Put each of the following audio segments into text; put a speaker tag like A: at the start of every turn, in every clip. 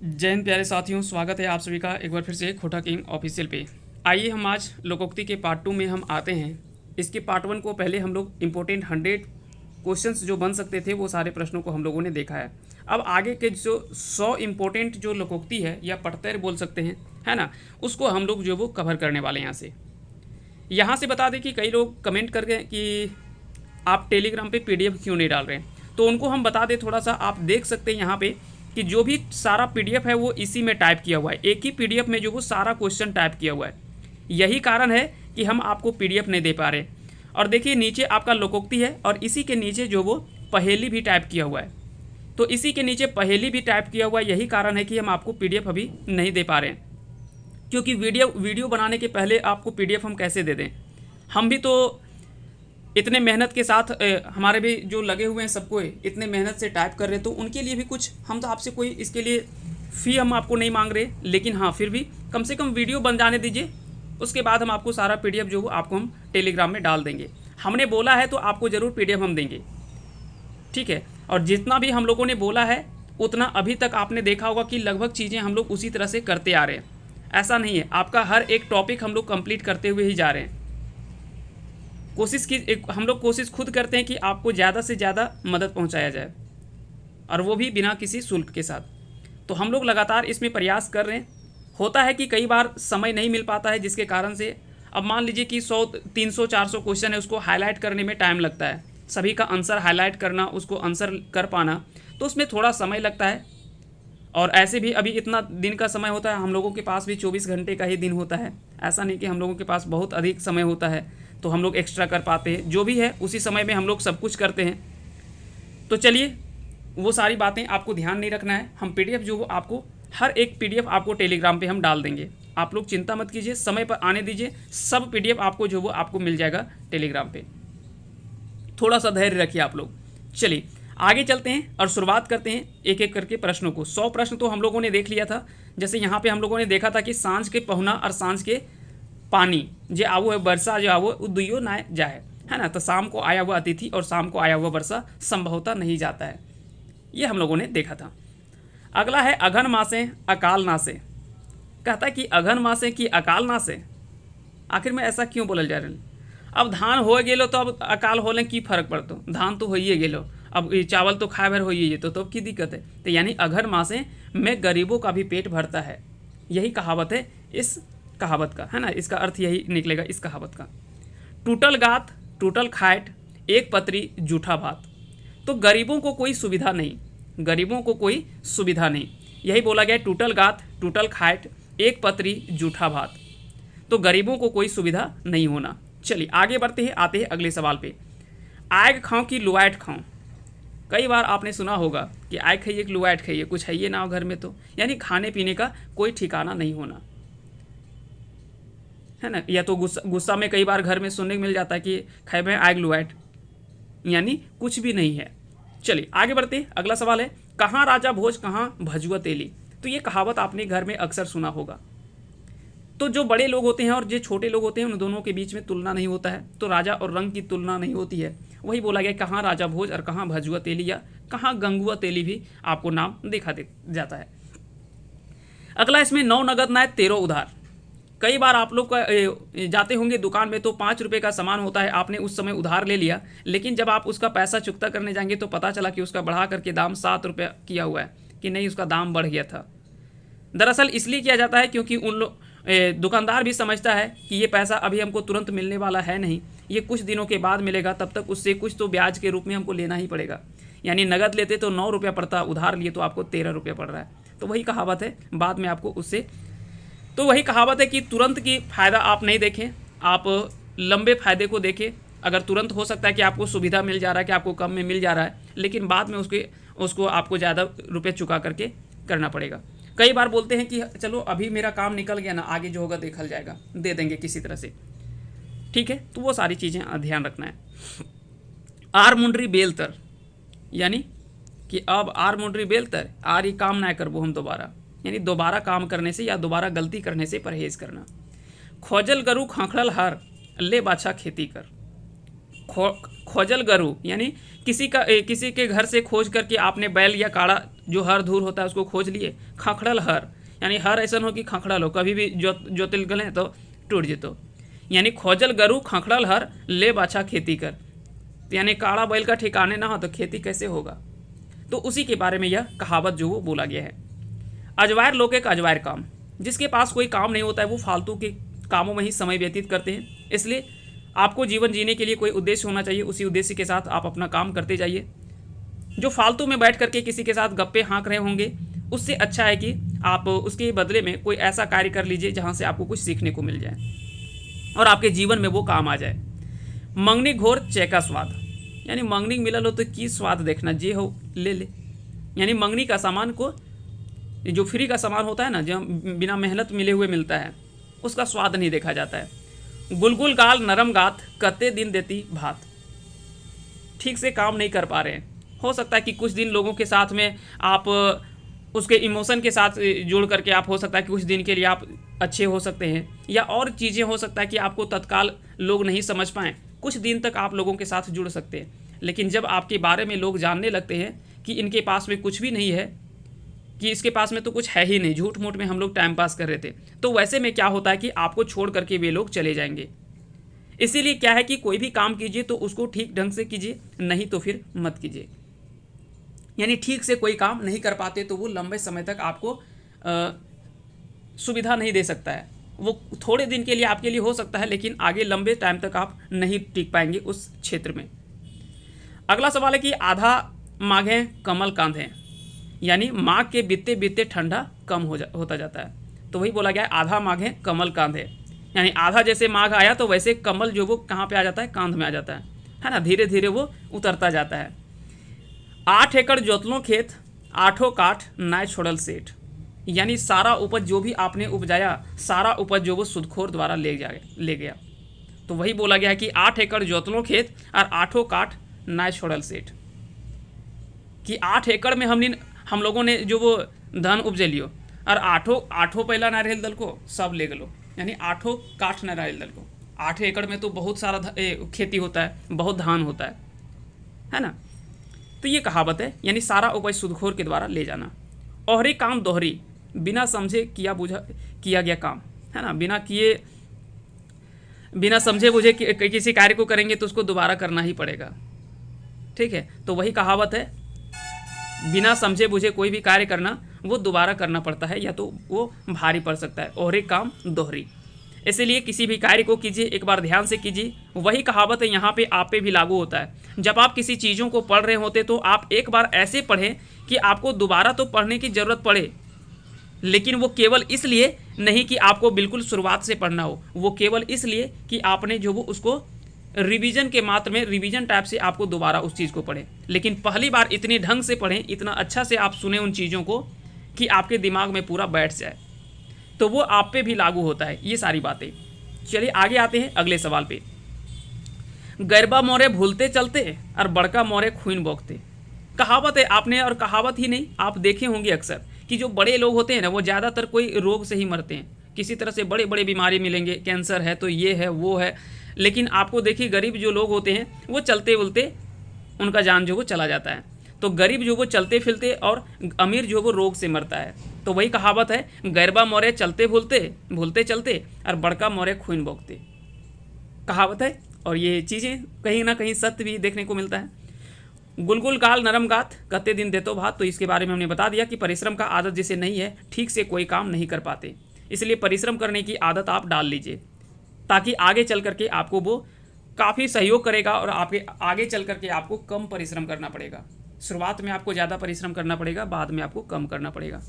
A: जय हिंद प्यारे साथियों, स्वागत है आप सभी का एक बार फिर से खोटा किंग ऑफिशियल पे। आइए हम आज लोकोक्ति के पार्ट 2 में हम आते हैं। इसके पार्ट 1 को पहले हम लोग इम्पोर्टेंट 100 क्वेश्चंस जो बन सकते थे वो सारे प्रश्नों को हम लोगों ने देखा है। अब आगे के जो 100 इम्पोर्टेंट जो लोकोक्ति है या पढ़ते बोल सकते हैं, है ना, उसको हम लोग जो वो कवर करने वाले हैं। यहाँ से बता दें कि कई लोग कमेंट कर गए कि आप टेलीग्राम पे PDF क्यों नहीं डाल रहे हैं, तो उनको हम बता दें थोड़ा सा। आप देख सकते हैं यहाँ पे कि जो भी सारा PDF है वो इसी में टाइप किया हुआ है, एक ही PDF में जो वो सारा क्वेश्चन टाइप किया हुआ है। यही कारण है कि हम आपको PDF नहीं दे पा रहे। और देखिए नीचे आपका लोकोक्ति है और इसी के नीचे जो वो पहेली भी टाइप किया हुआ है, तो इसी के नीचे पहेली भी टाइप किया हुआ है। यही कारण है कि हम आपको PDF अभी नहीं दे पा रहे हैं, क्योंकि वीडियो बनाने के पहले आपको PDF हम कैसे दे दें। हम भी तो इतने मेहनत के साथ हमारे भी जो लगे हुए हैं सबको इतने मेहनत से टाइप कर रहे हैं, तो उनके लिए भी कुछ हम तो आपसे कोई इसके लिए फ़ी हम आपको नहीं मांग रहे, लेकिन हाँ फिर भी कम से कम वीडियो बन जाने दीजिए। उसके बाद हम आपको सारा PDF जो आपको हम टेलीग्राम में डाल देंगे। हमने बोला है तो आपको ज़रूर PDF हम देंगे, ठीक है। और जितना भी हम लोगों ने बोला है उतना अभी तक आपने देखा होगा कि लगभग चीज़ें हम लोग उसी तरह से करते आ रहे हैं। ऐसा नहीं है, आपका हर एक टॉपिक हम लोग कंप्लीट करते हुए ही जा रहे हैं। हम लोग कोशिश खुद करते हैं कि आपको ज़्यादा से ज़्यादा मदद पहुंचाया जाए, और वो भी बिना किसी शुल्क के साथ। तो हम लोग लगातार इसमें प्रयास कर रहे हैं। होता है कि कई बार समय नहीं मिल पाता है, जिसके कारण से अब मान लीजिए कि 100 300 400 क्वेश्चन है, उसको हाईलाइट करने में टाइम लगता है। सभी का आंसर हाईलाइट करना, उसको आंसर कर पाना, तो उसमें थोड़ा समय लगता है। और ऐसे भी अभी इतना दिन का समय होता है, हम लोगों के पास भी 24 घंटे का ही दिन होता है। ऐसा नहीं कि हम लोगों के पास बहुत अधिक समय होता है तो हम लोग एक्स्ट्रा कर पाते हैं। जो भी है उसी समय में हम लोग सब कुछ करते हैं। तो चलिए, वो सारी बातें आपको ध्यान नहीं रखना है। हम PDF जो वो आपको हर एक PDF आपको टेलीग्राम पे हम डाल देंगे। आप लोग चिंता मत कीजिए, समय पर आने दीजिए, सब PDF आपको जो वो आपको मिल जाएगा टेलीग्राम पे। थोड़ा सा धैर्य रखिए आप लोग। चलिए आगे चलते हैं और शुरुआत करते हैं एक एक करके प्रश्नों को। 100 प्रश्न तो हम लोगों ने देख लिया था। जैसे यहाँ पे हम लोगों ने देखा था कि सांझ के पहुना और सांझ के पानी जे आवो है वर्षा जो आवो वो दुइयो ना जाए, है ना। तो शाम को आया हुआ अतिथि और शाम को आया हुआ वर्षा संभवतः नहीं जाता है, ये हम लोगों ने देखा था। अगला है अघन मासे अकाल नासे। कहता है कि अघन मासे की अकाल नासे, आखिर में ऐसा क्यों बोलल जा रहा है। अब धान हो गेलो तो अब अकाल होले की फर्क पड़तो, धान तो होइए गेलो, अब ये चावल तो खाए भर होइए तो अब की दिक्कत है। तो यानी अघन मासे में गरीबों का भी पेट भरता है, यही कहावत है इस कहावत का, है ना। इसका अर्थ यही निकलेगा इस कहावत का। टूटल गात टूटल खाट एक पतरी जूठा भात। तो गरीबों को कोई सुविधा नहीं, गरीबों को कोई सुविधा नहीं, यही बोला गया। टूटल गात टूटल खाट एक पतरी जूठा भात। तो गरीबों को कोई सुविधा नहीं होना। चलिए आगे बढ़ते हैं, आते हैं अगले सवाल पे। आग खाओ कि लुआट खाओ। कई बार आपने सुना होगा कि आग खाइए कि लुआट खाइए, कुछ है ये ना हो घर में, तो यानी खाने पीने का कोई ठिकाना नहीं होना, है ना। या तो गुस्सा में कई बार घर में सुनने को मिल जाता है कि खाए में आग लुआट, यानी कुछ भी नहीं है। चलिए आगे बढ़ते, अगला सवाल है कहाँ राजा भोज कहाँ भजुआ तेली। तो ये कहावत आपने घर में अक्सर सुना होगा। तो जो बड़े लोग होते हैं और जो छोटे लोग होते हैं उन दोनों के बीच में तुलना नहीं होता है, तो राजा और रंग की तुलना नहीं होती है। वही बोला गया कहाँ राजा भोज और कहाँ भजुआ तेली, या कहाँ गंगुआ तेली भी आपको नाम देखा जाता है। अगला इसमें 9 नगद नाय 13 उधार। कई बार आप लोग जाते होंगे दुकान में तो 5 रुपये का सामान होता है, आपने उस समय उधार ले लिया, लेकिन जब आप उसका पैसा चुकता करने जाएंगे तो पता चला कि उसका बढ़ा करके दाम 7 रुपये किया हुआ है, कि नहीं उसका दाम बढ़ गया था। दरअसल इसलिए किया जाता है क्योंकि दुकानदार भी समझता है कि ये पैसा अभी हमको तुरंत मिलने वाला है नहीं, ये कुछ दिनों के बाद मिलेगा, तब तक उससे कुछ तो ब्याज के रूप में हमको लेना ही पड़ेगा। यानी नगद लेते तो 9 रुपया पड़ता, उधार लिए तो आपको 13 रुपया पड़ रहा है। तो वही कहावत है, बाद में आपको उससे, तो वही कहावत है कि तुरंत की फ़ायदा आप नहीं देखें, आप लंबे फ़ायदे को देखें। अगर तुरंत हो सकता है कि आपको सुविधा मिल जा रहा है, कि आपको कम में मिल जा रहा है, लेकिन बाद में उसको आपको ज़्यादा रुपये चुका करके करना पड़ेगा। कई बार बोलते हैं कि चलो अभी मेरा काम निकल गया ना, आगे जो होगा देखा जाएगा, दे देंगे किसी तरह से, ठीक है। तो वो सारी चीज़ें ध्यान रखना है। आर मुंडरी बेलतर, यानी कि अब आर मुंडरी बेलतर, आर ही काम ना करबो हम दोबारा, यानी दोबारा काम करने से या दोबारा गलती करने से परहेज करना। खोजल गरु खाखड़ल हर ले बाछा खेती कर। खोजल गरु यानी किसी के घर से खोज करके आपने बैल या काड़ा जो हर धूर होता है उसको खोज लिए, खखड़ल हर, यानी हर ऐसा हो कि खखड़ल हो, कभी भी जोतिल गले तो टूट जेतो, यानी खोजल गरु खखड़ल हर ले बाछा खेती कर, तो यानी काड़ा बैल का ठिकाने ना हो तो खेती कैसे होगा। तो उसी के बारे में यह कहावत जो वो बोला गया है। अजवायर लोग एक अजवायर काम, जिसके पास कोई काम नहीं होता है वो फालतू के कामों में ही समय व्यतीत करते हैं। इसलिए आपको जीवन जीने के लिए कोई उद्देश्य होना चाहिए, उसी उद्देश्य के साथ आप अपना काम करते जाइए। जो फालतू में बैठ करके किसी के साथ गप्पे हाँक रहे होंगे, उससे अच्छा है कि आप उसके बदले में कोई ऐसा कार्य कर लीजिए जहाँ से आपको कुछ सीखने को मिल जाए और आपके जीवन में वो काम आ जाए। मंगनी घोर चैका स्वाद, यानी मंगनी मिलल हो तो की स्वाद देखना, जे हो ले ले, यानी मंगनी का सामान को, जो फ्री का सामान होता है ना, जो बिना मेहनत मिले हुए मिलता है, उसका स्वाद नहीं देखा जाता है। गुलगुल गाल नरम गात कते दिन देती भात, ठीक से काम नहीं कर पा रहे हैं। हो सकता है कि कुछ दिन लोगों के साथ में आप उसके इमोशन के साथ जुड़ करके आप, हो सकता है कि कुछ दिन के लिए आप अच्छे हो सकते हैं, या और चीज़ें हो सकता है कि आपको तत्काल लोग नहीं समझ पाएँ, कुछ दिन तक आप लोगों के साथ जुड़ सकते हैं। लेकिन जब आपके बारे में लोग जानने लगते हैं कि इनके पास में कुछ भी नहीं है, कि इसके पास में तो कुछ है ही नहीं, झूठ मूठ में हम लोग टाइम पास कर रहे थे, तो वैसे में क्या होता है कि आपको छोड़ करके वे लोग चले जाएंगे। इसीलिए क्या है कि कोई भी काम कीजिए तो उसको ठीक ढंग से कीजिए, नहीं तो फिर मत कीजिए। यानी ठीक से कोई काम नहीं कर पाते तो वो लंबे समय तक आपको सुविधा नहीं दे सकता है। वो थोड़े दिन के लिए आपके लिए हो सकता है, लेकिन आगे लंबे टाइम तक आप नहीं टिक पाएंगे उस क्षेत्र में। अगला सवाल है कि आधा माघे कमल कांधे, यानी माघ के बीतते बीतते ठंडा कम होता जाता है। तो वही बोला गया है, आधा माघे कमल कांधे, यानी आधा जैसे माघ आया तो वैसे कमल जो वो कहाँ पे आ जाता है, कांध में आ जाता है ना, धीरे धीरे वो उतरता जाता है। 8 एकड़ जोतलों खेत, 8 काठ नाय छोड़ल सेठ, यानी सारा उपज जो भी आपने उपजाया, सारा उपज जो वो सुदखोर द्वारा ले गया। तो वही बोला गया है कि 8 एकड़ जोतलों खेत और 8 काठ नाय छोड़ल सेठ, कि 8 एकड़ में हम लोगों ने जो वो धन उपजेलियो और 8 पहला नारियल दल को सब ले गलो, यानी 8 काठ नारियल दल को। 8 एकड़ में तो बहुत सारा खेती होता है, बहुत धान होता है ना। तो ये कहावत है, यानी सारा उपज सुदखोर के द्वारा ले जाना। ओहरी काम दोहरी, बिना समझे किया गया काम, है ना, बिना समझे बुझे किसी कार्य को करेंगे तो उसको दोबारा करना ही पड़ेगा। ठीक है, तो वही कहावत है, बिना समझे बुझे कोई भी कार्य करना वो दोबारा करना पड़ता है, या तो वो भारी पड़ सकता है। ओहरे काम दोहरी, इसीलिए किसी भी कार्य को कीजिए एक बार ध्यान से कीजिए। वही कहावत है यहाँ पे आप पे भी लागू होता है। जब आप किसी चीज़ों को पढ़ रहे होते तो आप एक बार ऐसे पढ़ें कि आपको दोबारा तो पढ़ने की ज़रूरत पड़े, लेकिन वो केवल इसलिए नहीं कि आपको बिल्कुल शुरुआत से पढ़ना हो, वो केवल इसलिए कि आपने जो वो उसको रिवीजन के मात्र में, रिवीजन टाइप से आपको दोबारा उस चीज़ को पढ़ें। लेकिन पहली बार इतने ढंग से पढ़ें, इतना अच्छा से आप सुने उन चीज़ों को कि आपके दिमाग में पूरा बैठ जाए, तो वो आप पे भी लागू होता है ये सारी बातें। चलिए आगे आते हैं अगले सवाल पे। गरबा मोरे भूलते चलते और बड़का मोरे खून बोकते, कहावत है आपने, और कहावत ही नहीं आप देखे होंगे अक्सर कि जो बड़े लोग होते हैं ना, वो ज़्यादातर कोई रोग से ही मरते हैं, किसी तरह से बड़े बड़े बीमारी मिलेंगे, कैंसर है तो ये है वो है। लेकिन आपको देखिए गरीब जो लोग होते हैं वो चलते बोलते उनका जान जो वो चला जाता है। तो गरीब जो वो चलते फिरते और अमीर जो वो रोग से मरता है। तो वही कहावत है, गरबा मोरे चलते भूलते चलते और बड़का मोरे खून बोकते, कहावत है। और ये चीज़ें कहीं ना कहीं सत्य भी देखने को मिलता है। गुलगुल गाल नरम गात कते दिन देतो भात, तो इसके बारे में हमने बता दिया कि परिश्रम का आदत जिसे नहीं है ठीक से कोई काम नहीं कर पाते, इसलिए परिश्रम करने की आदत आप डाल लीजिए, ताकि आगे चल करके आपको वो काफ़ी सहयोग करेगा और आपके आगे चल करके आपको कम परिश्रम करना पड़ेगा। शुरुआत में आपको ज़्यादा परिश्रम करना पड़ेगा, बाद में आपको कम करना पड़ेगा।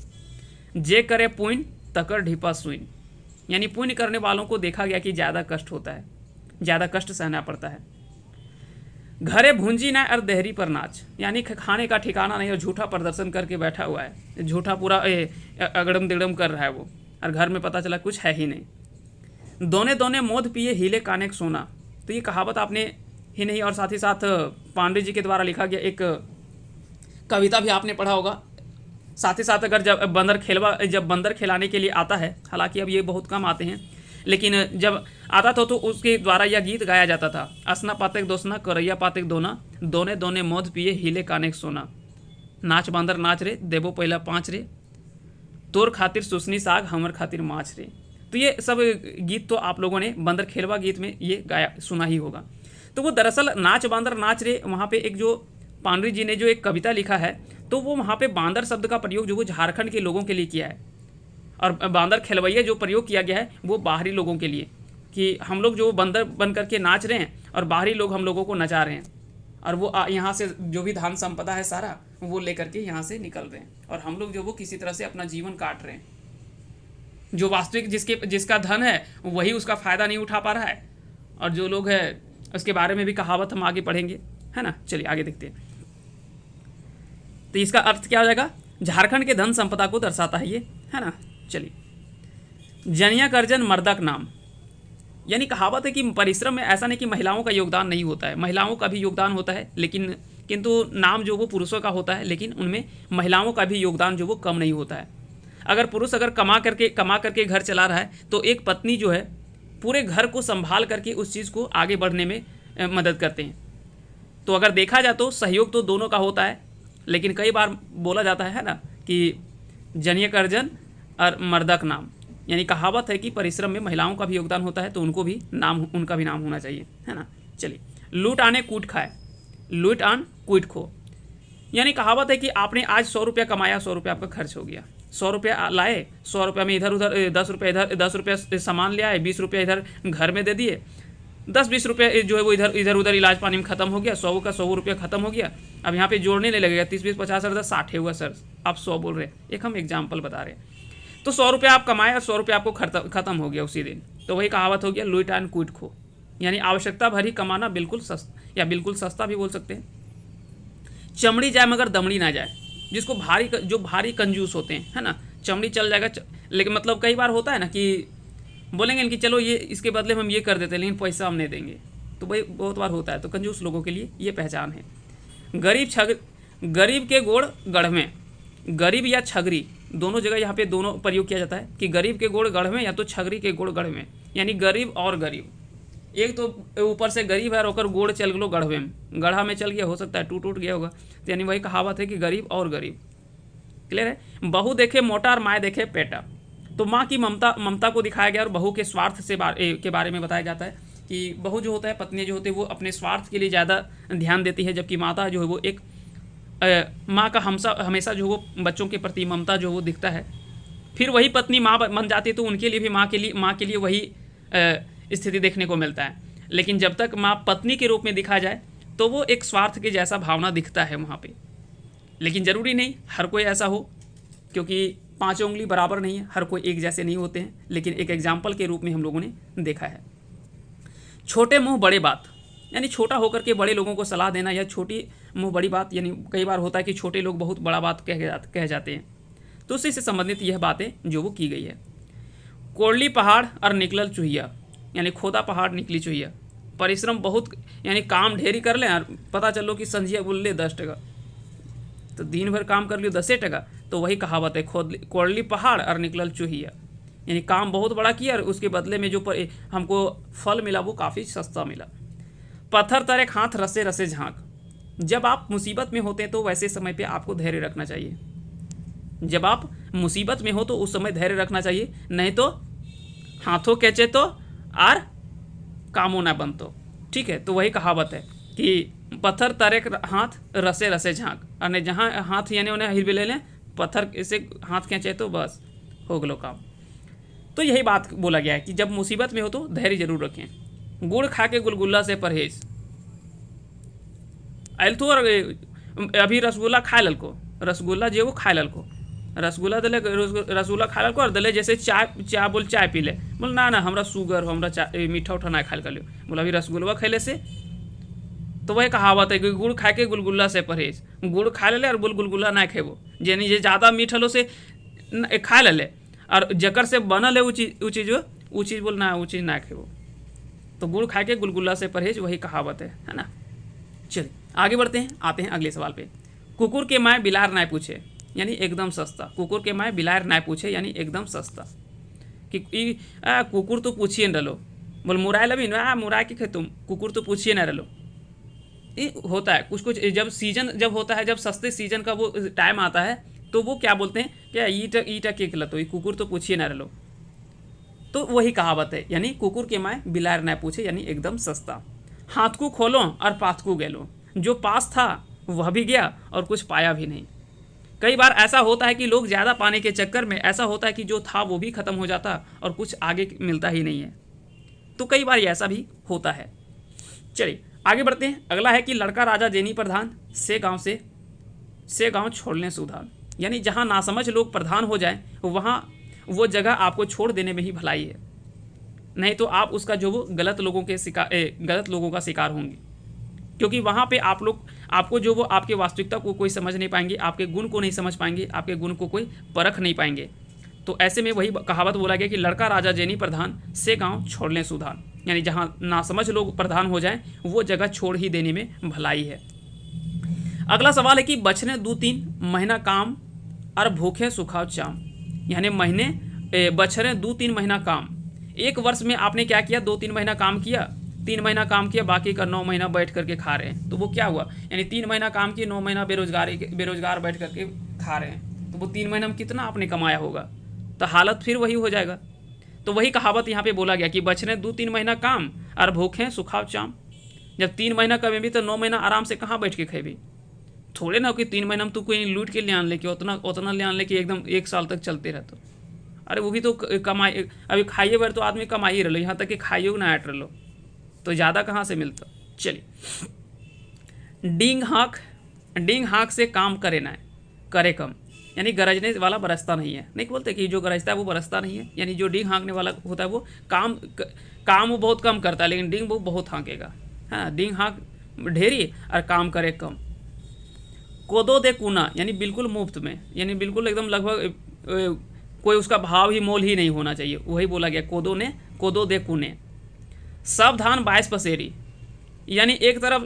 A: जे करे पुण्य तकर ढीपा सुइन, यानी पुण्य करने वालों को देखा गया कि ज़्यादा कष्ट होता है, ज़्यादा कष्ट सहना पड़ता है। घरे भूंजी ना और देहरी पर नाच, यानी खाने का ठिकाना नहीं और झूठा प्रदर्शन करके बैठा हुआ है, झूठा पूरा अगड़म दिगड़म कर रहा है वो, और घर में पता चला कुछ है ही नहीं। दोने दोने मोद पिए हीले काने सोना, तो ये कहावत आपने ही नहीं और साथ ही साथ पांडे जी के द्वारा लिखा गया एक कविता भी आपने पढ़ा होगा। साथ ही साथ अगर जब बंदर खिलाने के लिए आता है, हालांकि अब ये बहुत कम आते हैं, लेकिन जब आता था तो उसके द्वारा यह गीत गाया जाता था, असना पातेक दोसना करैया पातेक दोना, दोने दोने मौत पिए हीले काने सोना। नाच बांदर नाच रे, देबो पहला 5 रे, तोर खातिर सुसनी साग, हमर खातिर माछ रे। तो ये सब गीत तो आप लोगों ने बंदर खेलवा गीत में ये गाया सुना ही होगा। तो वो दरअसल नाच बांदर नाच रे, वहाँ पे एक जो पांडुरंग जी ने जो एक कविता लिखा है, तो वो वहाँ पे बांदर शब्द का प्रयोग जो वो झारखंड के लोगों के लिए किया है, और बांदर खेलवैया जो प्रयोग किया गया है वो बाहरी लोगों के लिए, कि हम लोग जो बंदर बन करके नाच रहे हैं और बाहरी लोग हम लोगों को नचा रहे हैं, और वो यहाँ से जो भी धन संपदा है सारा वो लेकर के यहाँ से निकल रहे हैं, और हम लोग जो वो किसी तरह से अपना जीवन काट रहे हैं। जो वास्तविक जिसका धन है वही उसका फ़ायदा नहीं उठा पा रहा है, और जो लोग हैं उसके बारे में भी कहावत हम आगे पढ़ेंगे, है ना। चलिए आगे देखते हैं। तो इसका अर्थ क्या हो जाएगा, झारखंड के धन संपदा को दर्शाता है ये, है ना। चलिए, जनिया कर्जन मर्दक नाम, यानी कहावत है कि परिश्रम में ऐसा नहीं कि महिलाओं का योगदान नहीं होता है, महिलाओं का भी योगदान होता है, लेकिन किंतु नाम जो वो पुरुषों का होता है, लेकिन उनमें महिलाओं का भी योगदान जो वो कम नहीं होता है। अगर पुरुष अगर कमा करके घर चला रहा है, तो एक पत्नी जो है पूरे घर को संभाल करके उस चीज़ को आगे बढ़ने में मदद करते हैं। तो अगर देखा जाए तो सहयोग तो दोनों का होता है, लेकिन कई बार बोला जाता है ना कि जनिया कर्जन और मर्दक नाम, यानी कहावत है कि परिश्रम में महिलाओं का भी योगदान होता है, तो उनका भी नाम होना चाहिए, है ना। चलिए, लूट आने कूट खाए, लूट आन कूट खो, यानी कहावत है कि आपने आज 100 रुपया कमाया, 100 रुपया आपका खर्च हो गया। 100 रुपया लाए, 100 रुपया में इधर उधर 10 रुपया इधर, 10 रुपया सामान ले आए, 20 रुपया इधर घर में दे दिए, 10-20 रुपये जो है वो इधर उधर इलाज पानी में खत्म हो गया, 100 का 100 रुपया खत्म हो गया। अब यहाँ पे जोड़ने नहीं लगेगा, 30-20 50 60 हुआ सर, आप 100 बोल रहे हैं, एक हम एग्जाम्पल बता रहे हैं। तो 100 रुपया आप कमाए और 100 रुपया आपको खत्म हो गया उसी दिन, तो वही कहावत हो गया लूट एंड कूट खो, यानी आवश्यकता भर ही कमाना बिल्कुल सस्ता, या बिल्कुल सस्ता भी बोल सकते हैं। चमड़ी जाए मगर दमड़ी ना जाए, जिसको जो भारी कंजूस होते हैं, है ना, चमड़ी चल जाएगा लेकिन मतलब कई बार होता है ना कि बोलेंगे कि चलो ये इसके बदले हम ये कर देते हैं, लेकिन पैसा हम नहीं देंगे, तो भाई बहुत बार होता है। तो कंजूस लोगों के लिए ये पहचान है। गरीब के गोड़ गढ़ में, गरीब या छगरी दोनों जगह यहाँ पे दोनों प्रयोग किया जाता है कि गरीब के गोड़ गढ़ में या तो छगरी के गोड़ गढ़ में, यानी गरीब और गरीब, एक तो ऊपर से गरीब है और ओकर गोड़ चल गलो गढ़वे में, गढ़ा में चल गया, हो सकता है टूट गया होगा, तो यानी वही कहावत है कि गरीब और गरीब। क्लियर है। बहू देखे मोटा और माँ देखे पेटा, तो माँ की ममता को दिखाया गया और बहू के स्वार्थ के बारे में बताया जाता है कि बहू जो होता है, पत्नी जो होती है, वो अपने स्वार्थ के लिए ज़्यादा ध्यान देती है, जबकि माता जो है वो एक माँ का हमेशा जो वो बच्चों के प्रति ममता जो वो दिखता है। फिर वही पत्नी माँ बन जाती है तो उनके लिए भी माँ के लिए वही स्थिति देखने को मिलता है। लेकिन जब तक माँ पत्नी के रूप में दिखा जाए तो वो एक स्वार्थ के जैसा भावना दिखता है वहाँ पे। लेकिन ज़रूरी नहीं हर कोई ऐसा हो, क्योंकि 5 उंगली बराबर नहीं है, हर कोई एक जैसे नहीं होते हैं, लेकिन एक एग्जाम्पल के रूप में हम लोगों ने देखा है। छोटे मुँह बड़े बात, यानी छोटा होकर के बड़े लोगों को सलाह देना, या छोटी मुँह बड़ी बात, यानी कई बार होता है कि छोटे लोग बहुत बड़ा बात कह जाते हैं, तो उसी से संबंधित यह बातें जो वो की गई है। कोरली पहाड़ और निकलल चुहिया, यानी खोदा पहाड़ निकली चुहिया, परिश्रम बहुत, यानी काम ढेरी कर लें और पता चलो कि संझिया बोल ले 10 टका, तो दिन भर काम कर लियो 10 टका, तो वही कहावत है कोरली पहाड़ और निकलल चुहिया, यानी काम बहुत बड़ा किया और उसके बदले में जो हमको फल मिला वो काफ़ी सस्ता मिला। पत्थर तरे हाथ रसे रसे झांक, जब आप मुसीबत में होते हैं तो वैसे समय पे आपको धैर्य रखना चाहिए। जब आप मुसीबत में हो तो उस समय धैर्य रखना चाहिए, नहीं तो हाथों कैचे तो और कामों ना बनतो। ठीक है, तो वही कहावत है कि पत्थर तरे हाथ रसे रसे झांक, और जहाँ हाथ यानी उन्हें हिल ले लें, पत्थर से हाथ खींचे तो बस हो गलो काम। तो यही बात बोला गया है कि जब मुसीबत में हो तो धैर्य जरूर रखें। गुड़ खा के गुलगुल्ला से परहेज, आयल तो अभी रसगुल्ला खाए ललको, रसगुल्ला जो वो खाए ललको, रसगुल्ला दिले, रसगुल्ला खा ललको और दिले जैसे चाय पी ले, बोल ना हमरा शुगर हो, हमरा चाय मीठा उठा ना खा लियो, बोला अभी रसगुल्ला खैले से। तो वही कहावत है कि गुड़ खा के गुलगुल्ला से परहेज, गुड़ खा ले और गुलगुल्ला ना खेबो, यानी जे ज़्यादा मीठ हलो से खा ले, और जकर से बनल है वो चीज़ बोल ना वो चीज़ ना खेबो। तो गुड़ खा के गुलगुल्ला से परहेज, वही कहावत है ना। चलिए आगे बढ़ते हैं, आते हैं अगले सवाल पे। कुकुर के माए बिलार नाय पूछे, यानी एकदम सस्ता। कुकुर के माए बिलार नाय पूछे, यानी एकदम सस्ता। कि कुकुर तो पूछिए न रलो, बोल मुराए लबी ना मुराए के खे तुम, कुकुर तो पूछिए ना रलो। होता है कुछ कुछ, जब सीजन जब होता है, जब सस्ते सीजन का वो टाइम आता है, तो वो क्या बोलते हैं, क्या ईटा ईटा के खिलत हो, कुकुर तो पूछिए ना रलो। तो वही कहावत है, यानी कुकुर के माए बिलार ना पूछे, यानी एकदम सस्ता। हाथ को खोलो और पाथ को गेलो, जो पास था वह भी गया और कुछ पाया भी नहीं। कई बार ऐसा होता है कि लोग ज़्यादा पाने के चक्कर में ऐसा होता है कि जो था वो भी ख़त्म हो जाता और कुछ आगे मिलता ही नहीं है। तो कई बार ऐसा भी होता है। चलिए आगे बढ़ते हैं। अगला है कि लड़का राजा जेनी प्रधान, से गांव छोड़ने सुधार। यानी जहां नासमझ लोग प्रधान हो जाएं, वहां वो जगह आपको छोड़ देने में ही भलाई है, नहीं तो आप उसका जो वो गलत लोगों का शिकार होंगे। क्योंकि वहाँ पे आपको जो वो आपके वास्तविकता को कोई समझ नहीं पाएंगे, आपके गुण को नहीं समझ पाएंगे, आपके गुण को कोई परख नहीं पाएंगे। तो ऐसे में वही कहावत बोला गया कि लड़का राजा जेनी प्रधान, से गांव छोड़ लें सुधार। यानी जहाँ नासमझ लोग प्रधान हो जाएं, वो जगह छोड़ ही देने में भलाई है। अगला सवाल है कि बछने 2-3 महीना काम और भूखे सुखाव चाम। यानी बछने 2-3 महीना काम, एक वर्ष में आपने क्या किया, 2-3 महीना काम किया, 3 महीना काम किया, बाकी का 9 महीना बैठ करके खा रहे हैं। तो वो क्या हुआ, यानी 3 महीना काम किए, 9 महीना बेरोजगार बैठ करके खा रहे हैं। तो वो 3 महीना में कितना आपने कमाया होगा, तो हालत फिर वही हो जाएगा। तो वही कहावत यहाँ पे बोला गया कि बछने 2-3 महीना काम और भूखे सुखाव चाम। जब 3 महीना कमेबी तो 9 महीना आराम से कहाँ बैठ के खेबी। थोड़े ना हो कि 3 महीना में तू कोई लूट के ले आन ले, कि उतना ले आन ले कि एकदम 1 साल तक चलते रहते। अरे वो भी तो कमाई, अभी खाइए बार तो आदमी कमाई रहो, यहाँ तक कि खाइए ना ऐट रहो, तो ज़्यादा कहाँ से मिलता। चलिए, डींग हाँक से काम करे कम। यानी गरजने वाला बरसता नहीं है। नहीं बोलते कि जो गरजता है वो बरसता नहीं है। यानी जो डींग हाँकने वाला होता है वो काम वो बहुत कम करता है, लेकिन डींग वो बहुत हाँकेगा। हाँ, डींग हाँक ढेरी और काम करे कम। कोदो दे कूना, यानी बिल्कुल मुफ्त में, यानी बिल्कुल एकदम लगभग कोई उसका भाव ही मोल ही नहीं होना चाहिए। वही बोला गया, कोदो दे कूने। सावधान 22 पसेरी। यानी एक तरफ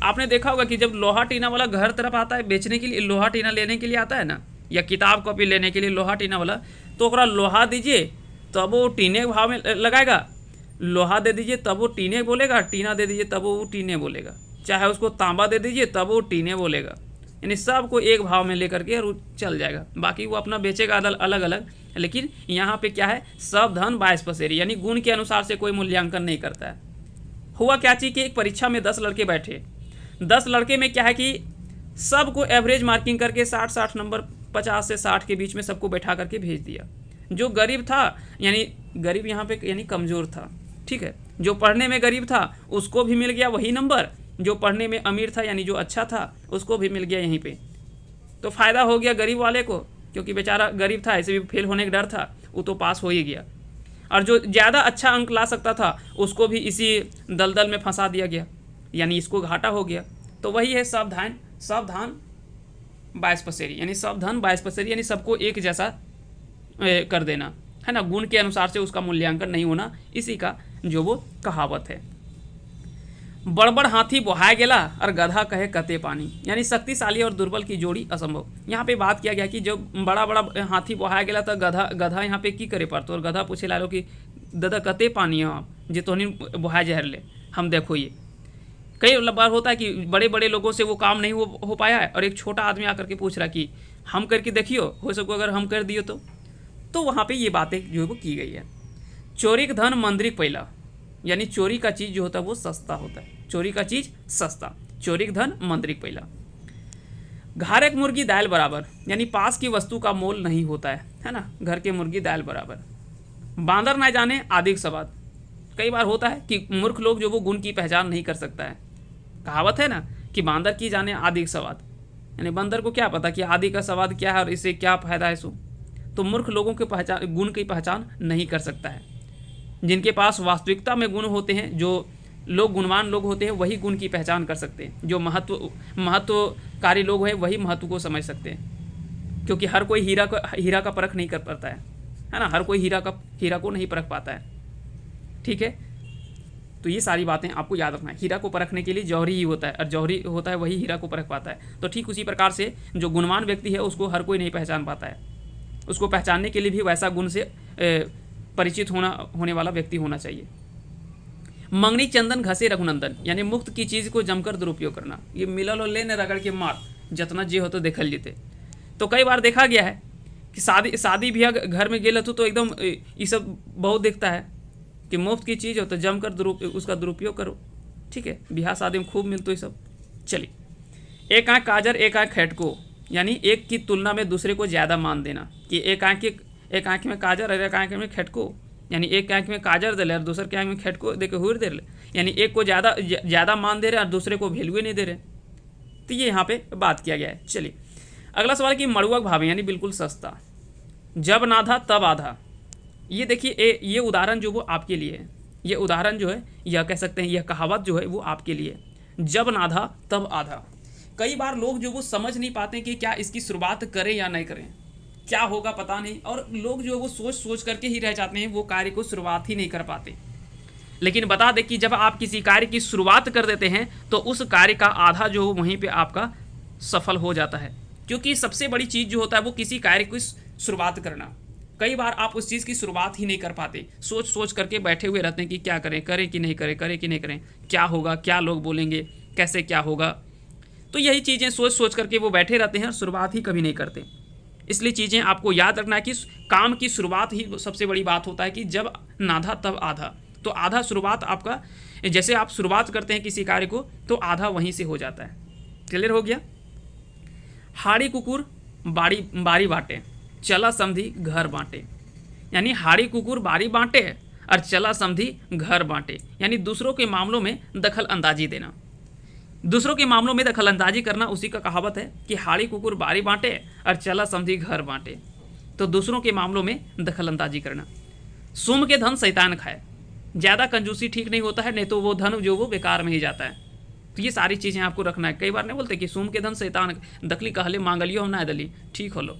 A: आपने देखा होगा कि जब लोहा टीना वाला घर तरफ आता है बेचने के लिए, लोहा टीना लेने के लिए आता है ना, या किताब कॉपी लेने के लिए लोहा टीना वाला, तो ओकरा लोहा दीजिए तब वो टीने के भाव में लगाएगा, लोहा दे दीजिए तब वो टीने बोलेगा, टीना दे दीजिए तब वो टीने बोलेगा, चाहे उसको तांबा दे दीजिए तब वो टीने बोलेगा। यानी सबको एक भाव में लेकर के और चल जाएगा। बाकी वो अपना बेचेगा अलग अलग। लेकिन यहाँ पे क्या है, सब धन 22 पसेरी, यानी गुण के अनुसार से कोई मूल्यांकन नहीं करता है। हुआ क्या चीज़ कि एक परीक्षा में 10 लड़के बैठे। 10 लड़के में क्या है कि सबको एवरेज मार्किंग करके 60 नंबर, 50 से 60 के बीच में सबको बैठा करके भेज दिया। जो गरीब था, यानी गरीब यहाँ पे यानी कमज़ोर था, ठीक है, जो पढ़ने में गरीब था उसको भी मिल गया वही नंबर, जो पढ़ने में अमीर था यानी जो अच्छा था उसको भी मिल गया यहीं पे। तो फ़ायदा हो गया गरीब वाले को, क्योंकि बेचारा गरीब था, ऐसे भी फेल होने का डर था, वो तो पास हो ही गया। और जो ज़्यादा अच्छा अंक ला सकता था उसको भी इसी दलदल में फंसा दिया गया, यानी इसको घाटा हो गया। तो वही है सावधान 22 पसेरी, यानी सावधान 22 पसेरी, यानी सबको एक जैसा कर देना है ना, गुण के अनुसार से उसका मूल्यांकन नहीं होना, इसी का जो वो कहावत है। बड़बड़ हाथी बोहाय गेला और गधा कहे कते पानी। यानी शक्तिशाली और दुर्बल की जोड़ी असंभव। यहाँ पे बात किया गया कि जो बड़ा बड़ा हाथी बोहाय गेला तो गधा यहाँ पे की करे पड़तो, और गधा पूछे लो कि दादा कते पानी हो आप जे तोहनी बोहाय जहर ले हम देखो। ये कई बार होता है कि बड़े बड़े लोगों से वो काम नहीं हो पाया है, और एक छोटा आदमी आकर के पूछ रहा कि हम करके देखियो, हो सको अगर हम कर दियो तो वहाँ पे ये बातें जो है वो की गई है। चोरी का धन मंदिर पैला, यानी चोरी का चीज़ जो होता है वो सस्ता होता है। चोरी का चीज़ सस्ता, चोरी का धन मंदिर पैला। घर एक मुर्गी दाल बराबर, यानी पास की वस्तु का मोल नहीं होता है ना, घर के मुर्गी दाल बराबर। बांदर ना जाने आदि सवाद। कई बार होता है कि मूर्ख लोग जो वो गुण की पहचान नहीं कर सकता है। कहावत है ना कि बांदर की जाने आदि सवाद, यानी बंदर को क्या पता कि आदि का स्वाद क्या है और इससे क्या फायदा है सो। तो मूर्ख लोगों के गुण की पहचान नहीं कर सकता है। जिनके पास वास्तविकता में गुण होते हैं, जो लोग गुणवान लोग होते हैं, वही गुण की पहचान कर सकते हैं। जो महत्वकारी लोग हैं वही महत्व को समझ सकते हैं, क्योंकि हर कोई हीरा का परख नहीं कर पाता है ना, हर कोई हीरा को नहीं परख पाता है। ठीक है, तो ये सारी बातें आपको याद रखना है। हीरा को परखने के लिए जौहरी ही होता है, और जौहरी होता है वही हीरा को परख पाता है। तो ठीक उसी प्रकार से जो गुणवान व्यक्ति है उसको हर कोई नहीं पहचान पाता है। उसको पहचानने के लिए भी वैसा गुण से परिचित होने वाला व्यक्ति होना चाहिए। मंगनी चंदन घसे रघुनंदन, यानी मुफ्त की चीज़ को जमकर दुरुपयोग करना। ये मिलल हो लेने रगड़ के मार, जितना जे हो तो देखल जीते। तो कई बार देखा गया है कि शादी ब्याह घर में गेल तो एकदम ये सब बहुत दिखता है कि मुफ्त की चीज़ हो तो जमकर उसका दुरुपयोग करो। ठीक है, ब्याह शादी में खूब मिलते ये सब। चलिए, एक आँख काजर एक आँख खैटको, यानी एक की तुलना में दूसरे को ज़्यादा मान देना कि एक आँख में काजर और एक आँख में खैटको, यानी एक आँख में काजर दे और दूसरे के आँख में खैटको दे के हुर दे रहे, यानी एक को ज़्यादा मान दे रहे और दूसरे को वैल्यू नहीं दे रहे। तो ये यहाँ पे बात किया गया है। चलिए अगला सवाल कि मड़ुआ भावे, यानी बिल्कुल सस्ता। जब नाधा तब आधा, ये देखिए ये उदाहरण जो वो आपके लिए है। ये उदाहरण जो है, यह कह सकते हैं यह कहावत जो है वो आपके लिए, जब नाधा तब आधा। कई बार लोग जो वो समझ नहीं पाते कि क्या इसकी शुरुआत करें या नहीं करें, क्या होगा पता नहीं, और लोग जो है वो सोच करके ही रह जाते हैं, वो कार्य को शुरुआत ही नहीं कर पाते। लेकिन बता दें कि जब आप किसी कार्य की शुरुआत कर देते हैं तो उस कार्य का आधा जो हो वहीं पे आपका सफल हो जाता है, क्योंकि सबसे बड़ी चीज़ जो होता है वो किसी कार्य की शुरुआत करना। कई बार आप उस चीज़ की शुरुआत ही नहीं कर पाते, सोच करके बैठे हुए रहते हैं कि क्या करें कि नहीं करें, क्या होगा, क्या लोग बोलेंगे, कैसे क्या होगा। तो यही चीज़ें सोच करके वो बैठे रहते हैं और शुरुआत ही कभी नहीं करते। इसलिए चीज़ें आपको याद रखना है कि काम की शुरुआत ही सबसे बड़ी बात होता है कि जब नाधा तब आधा। तो आधा शुरुआत आपका, जैसे आप शुरुआत करते हैं किसी कार्य को तो आधा वहीं से हो जाता है। क्लियर हो गया। हाड़ी कुकुर बारी बांटे, चला समधी घर बांटे, यानी हाड़ी कुकुर बारी बांटे और चला समधी घर बांटे, यानी दूसरों के मामलों में दखल अंदाजी देना। दूसरों के मामलों में दखल अंदाजी करना उसी का कहावत है कि हाड़ी कुकुर बारी बांटे और चला समधी घर बांटे। तो दूसरों के मामलों में दखल अंदाजी करना। सोम के धन शैतान खाए, ज़्यादा कंजूसी ठीक नहीं होता है, नहीं तो वो धन जो वो बेकार में ही जाता है। तो ये सारी चीज़ें आपको रखना है। कई बार नहीं बोलते कि सोम के धन शैतान दखली कहले मांगलियो हम ना दली, ठीक हो लो,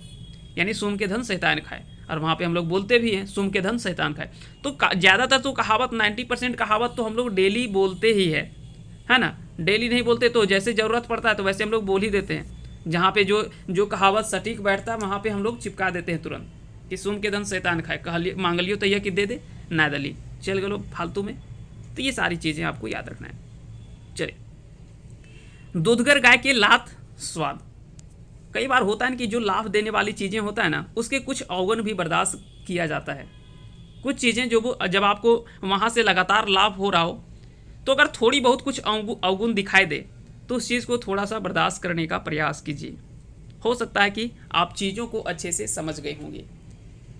A: यानी सोम के धन शैतान खाए। और वहाँ पे हम लोग बोलते भी हैं सोम के धन शैतान खाए। तो ज़्यादातर तो कहावत 90% कहावत तो हम लोग डेली बोलते ही है ना। डेली नहीं बोलते तो जैसे ज़रूरत पड़ता है तो वैसे हम लोग बोल ही देते हैं। जहाँ पे जो कहावत सटीक बैठता है वहाँ पे हम लोग चिपका देते हैं तुरंत कि सोम के धन शैतान खाए, कहलिए मांगलियो तैया कि दे दे ना दली, चल गलो फालतू में। तो ये सारी चीज़ें आपको याद रखना है। चलिए, दूधगर गाय के लात स्वाद। कई बार होता है कि जो लाभ देने वाली चीज़ें होता है ना उसके कुछ अवगुण भी बर्दाश्त किया जाता है। कुछ चीज़ें जो वो जब आपको वहाँ से लगातार लाभ हो रहा हो तो अगर थोड़ी बहुत कुछ अवगुण दिखाई दे तो उस चीज़ को थोड़ा सा बर्दाश्त करने का प्रयास कीजिए। हो सकता है कि आप चीज़ों को अच्छे से समझ गए होंगे।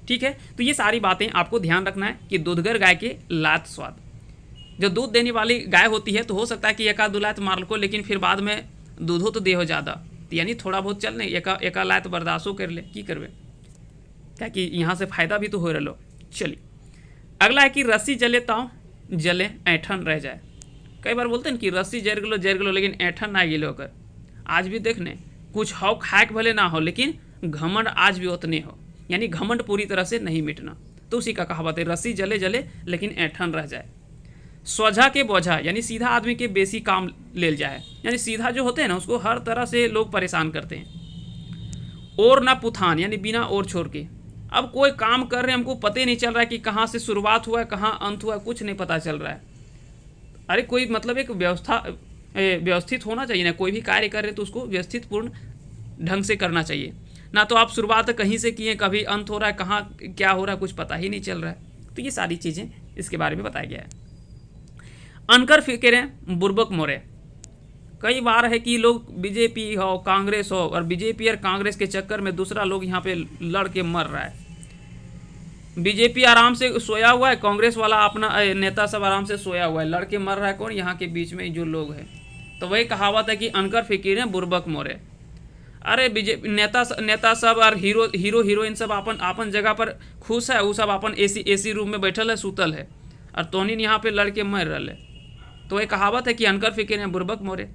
A: ठीक है, तो ये सारी बातें आपको ध्यान रखना है कि दूधगर गाय के लात स्वाद। जो दूध देने वाली गाय होती है तो हो सकता है कि एका दो लात मार को, लेकिन फिर बाद में दूधो तो दे हो ज़्यादा, तो यानी थोड़ा बहुत चल नहीं, एका लात बर्दाश्तो कर ले, की करवे, क्या कि यहाँ से फायदा भी तो हो रहा लो। चलिए अगला है कि रस्सी जले ताव जले ऐठन रह जाए। कई बार बोलते हैं कि रस्सी जर गलो लेकिन ऐठन ना गिलो होकर। आज भी देखने कुछ हो खाए के भले ना हो लेकिन घमंड आज भी उतने हो, यानी घमंड पूरी तरह से नहीं मिटना। तो उसी का कहावत है रस्सी जले लेकिन ऐठन रह जाए। सोझा के बोझा, यानी सीधा आदमी के बेसी काम ले जाए, यानी सीधा जो होते हैं ना उसको हर तरह से लोग परेशान करते हैं। और ना पुथान, यानी बिना और छोड़ के। अब कोई काम कर रहे हैं हमको पता ही नहीं चल रहा है कि कहाँ से शुरुआत हुआ है कहाँ अंत हुआ है, कुछ नहीं पता चल रहा है। अरे कोई मतलब एक व्यवस्थित होना चाहिए ना, कोई भी कार्य कर रहे तो उसको व्यवस्थित पूर्ण ढंग से करना चाहिए ना। तो आप शुरुआत कहीं से किए, कभी अंत हो रहा है, कहाँ क्या हो रहा है कुछ पता ही नहीं चल रहा है। तो ये सारी चीज़ें इसके बारे में बताया गया है। अनकर फिक्रें बुर्बक मोरे। कई बार है कि लोग बीजेपी हो कांग्रेस हो और बीजेपी और कांग्रेस के चक्कर में दूसरा लोग यहाँ पे लड़ के मर रहा है। बीजेपी आराम से सोया हुआ है, कांग्रेस वाला अपना नेता सब आराम से सोया हुआ है, लड़के मर रहा है कौन, यहाँ के बीच में जो लोग हैं। तो वही कहावत है कि अनकर फिकीरें बुर्बक मोरे। अरे बीजेपी नेता सब और हीरो हीरोइन सब अपन जगह पर खुश है, वो सब अपन एसी रूम में बैठल है, सुतल है, और तोहनी यहाँ पे लड़के मर रहे। तो वही कहावत है कि अनकर फिकीरें बुर्बक मोरे।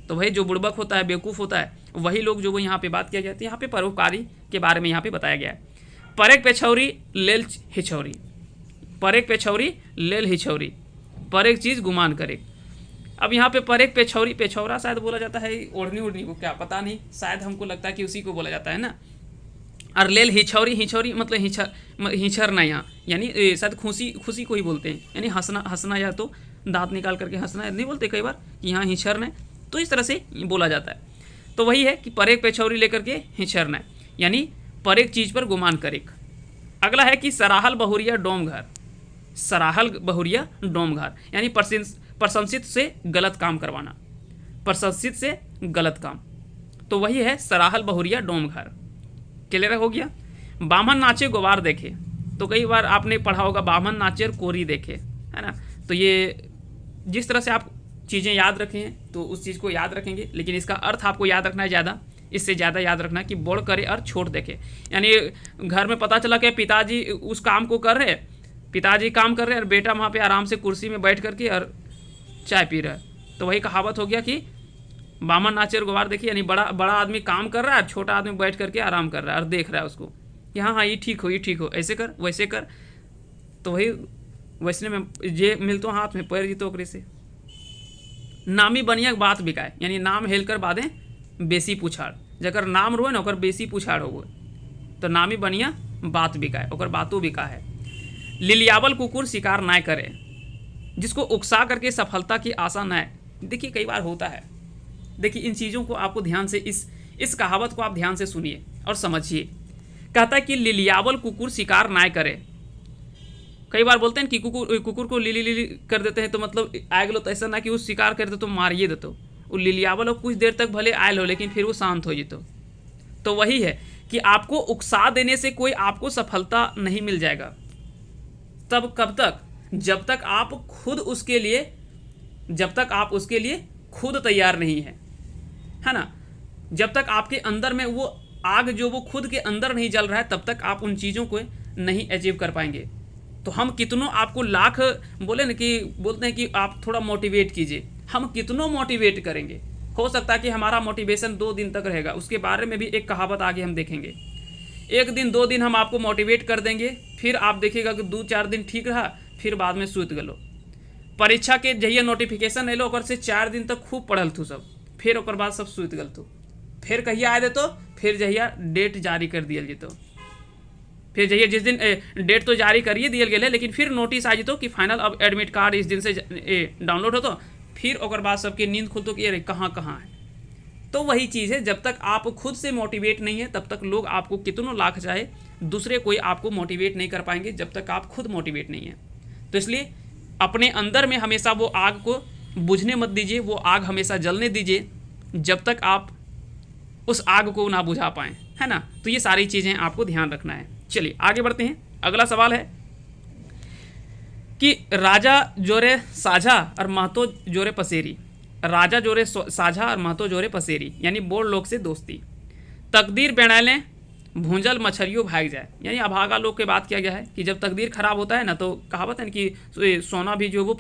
A: तो वही जो बुर्बक होता है, बेवकूफ़ होता है, वही लोग जो वो यहाँ पे बात किया जाती है। यहाँ पे परोपकारी के बारे में यहाँ पे बताया गया है। परेक पेछौरी लेल हिछौरी, परेक पेछौरी लेल हिछौरी, परेक चीज़ गुमान करे। अब यहाँ पे परेक पेछौरी, पेछौरा शायद बोला जाता है ओढ़नी को, क्या पता नहीं, शायद हमको लगता है कि उसी को बोला जाता है ना। और लेल हिछौरी मतलब हिछर ना, यहाँ यानी शायद खुशी को ही बोलते हैं, यानी हंसना या तो दांत निकाल करके हंसना है, नहीं बोलते कई बार कि यहाँ हिंचरना है, तो इस तरह से बोला जाता है। तो वही है कि परेक पेछौरी लेकर के हिंचरना है, यानी पर एक चीज़ पर गुमान करेक। अगला है कि सराहल बहुरिया डोम घर, सराहल बहुरिया डोम घर यानी प्रशंसित से गलत काम करवाना, प्रशंसित से गलत काम, तो वही है सराहल बहुरिया डोम घर। क्लियर हो गया। बामन नाचे गोवार देखे, तो कई बार आपने पढ़ा होगा बामन नाचे और कोरी देखे, है ना। तो ये जिस तरह से आप चीज़ें याद रखे हैं तो उस चीज़ को याद रखेंगे, लेकिन इसका अर्थ आपको याद रखना है ज़्यादा, इससे ज़्यादा याद रखना है कि बोड़ करे और छोड़ देखे, यानी घर में पता चला कि पिताजी उस काम को कर रहे, पिताजी काम कर रहे और बेटा वहाँ पे आराम से कुर्सी में बैठ करके और चाय पी रहा है, तो वही कहावत हो गया कि बामन नाचे और गुवार देखिए, यानी बड़ा बड़ा आदमी काम कर रहा है, छोटा आदमी बैठ करके आराम कर रहा है और देख रहा है उसको कि हाँ हाँ ये ठीक हो, ये ठीक हो, ऐसे कर वैसे कर, तो वही वैसने में जे मिलतो हाथ में पैर जीतो ओकरे से। नामी बनिया बात बिकाए, यानी नाम हेल कर बादें बेसी पुछाड़, जकर नाम रोए ना ओकर बेसी पुछाड़ हो गए, तो नामी बनिया बात बिकाए, ओकर बातों बिका है। लिलियावल कुकुर शिकार ना करे, जिसको उकसा करके सफलता की आशा न है। देखिए कई बार होता है, देखिए इन चीज़ों को आपको ध्यान से इस कहावत को आप ध्यान से सुनिए और समझिए। कहता है कि लिलियावल कुकुर शिकार ना करे। कई बार बोलते हैं कि कुकुर को लिली लिली कर देते हैं, तो मतलब आए गलो, तो ऐसा ना कि वो शिकार कर दे तो मारिए देते, वो लिलियावल और कुछ देर तक भले आयल हो लेकिन फिर वो शांत हो जेतो। तो वही है कि आपको उकसा देने से कोई आपको सफलता नहीं मिल जाएगा। तब कब तक? जब तक आप खुद उसके लिए खुद तैयार नहीं है ना। जब तक आपके अंदर में वो आग जो वो खुद के अंदर नहीं जल रहा है, तब तक आप उन चीज़ों को नहीं अचीव कर पाएंगे। तो हम कितनों आपको लाख बोले ना कि बोलते हैं कि आप थोड़ा मोटिवेट कीजिए, हम कितनों मोटिवेट करेंगे, हो सकता है कि हमारा मोटिवेशन 2 दिन तक रहेगा। उसके बारे में भी एक कहावत आगे हम देखेंगे। 1 दिन 2 दिन हम आपको मोटिवेट कर देंगे, फिर आप देखिएगा कि 2-4 दिन ठीक रहा, फिर बाद में सूत गलो। परीक्षा के जहिया नोटिफिकेशन एलो ओकर से 4 दिन तक खूब पढ़ल थू सब, फिर ओकर बाद सब सूत गल थू। फिर कहिया आए देतो, फिर जहिया डेट जारी कर दिया जेतो, फिर जहिया जिस दिन डेट तो जारी करिए दियल गेल है, लेकिन फिर नोटिस आ जेतो कि फाइनल अब एडमिट कार्ड इस दिन से डाउनलोड होतो, फिर ओकर बाद सबके नींद खुलतो कि अरे कहाँ कहाँ है। तो वही चीज़ है, जब तक आप खुद से मोटिवेट नहीं है तब तक लोग आपको कितनों लाख चाहे दूसरे कोई आपको मोटिवेट नहीं कर पाएंगे, जब तक आप खुद मोटिवेट नहीं है। तो इसलिए अपने अंदर में हमेशा वो आग को बुझने मत दीजिए, वो आग हमेशा जलने दीजिए जब तक आप उस आग को ना बुझा पाएँ, है ना। तो ये सारी चीज़ें आपको ध्यान रखना है। चलिए आगे बढ़ते हैं। अगला सवाल है कि राजा जोरे साझा और महतो जोरे पसेरी, राजा जोरे साझा और महतो जोरे पसेरी यानी बोर लोग से दोस्ती। तकदीर बेड़ाले भूंजल मछलियों भाग जाए, यानी अभागा लोग के बात किया गया है कि जब तकदीर खराब होता है ना, तो कहावत है कि सोना भी जो वो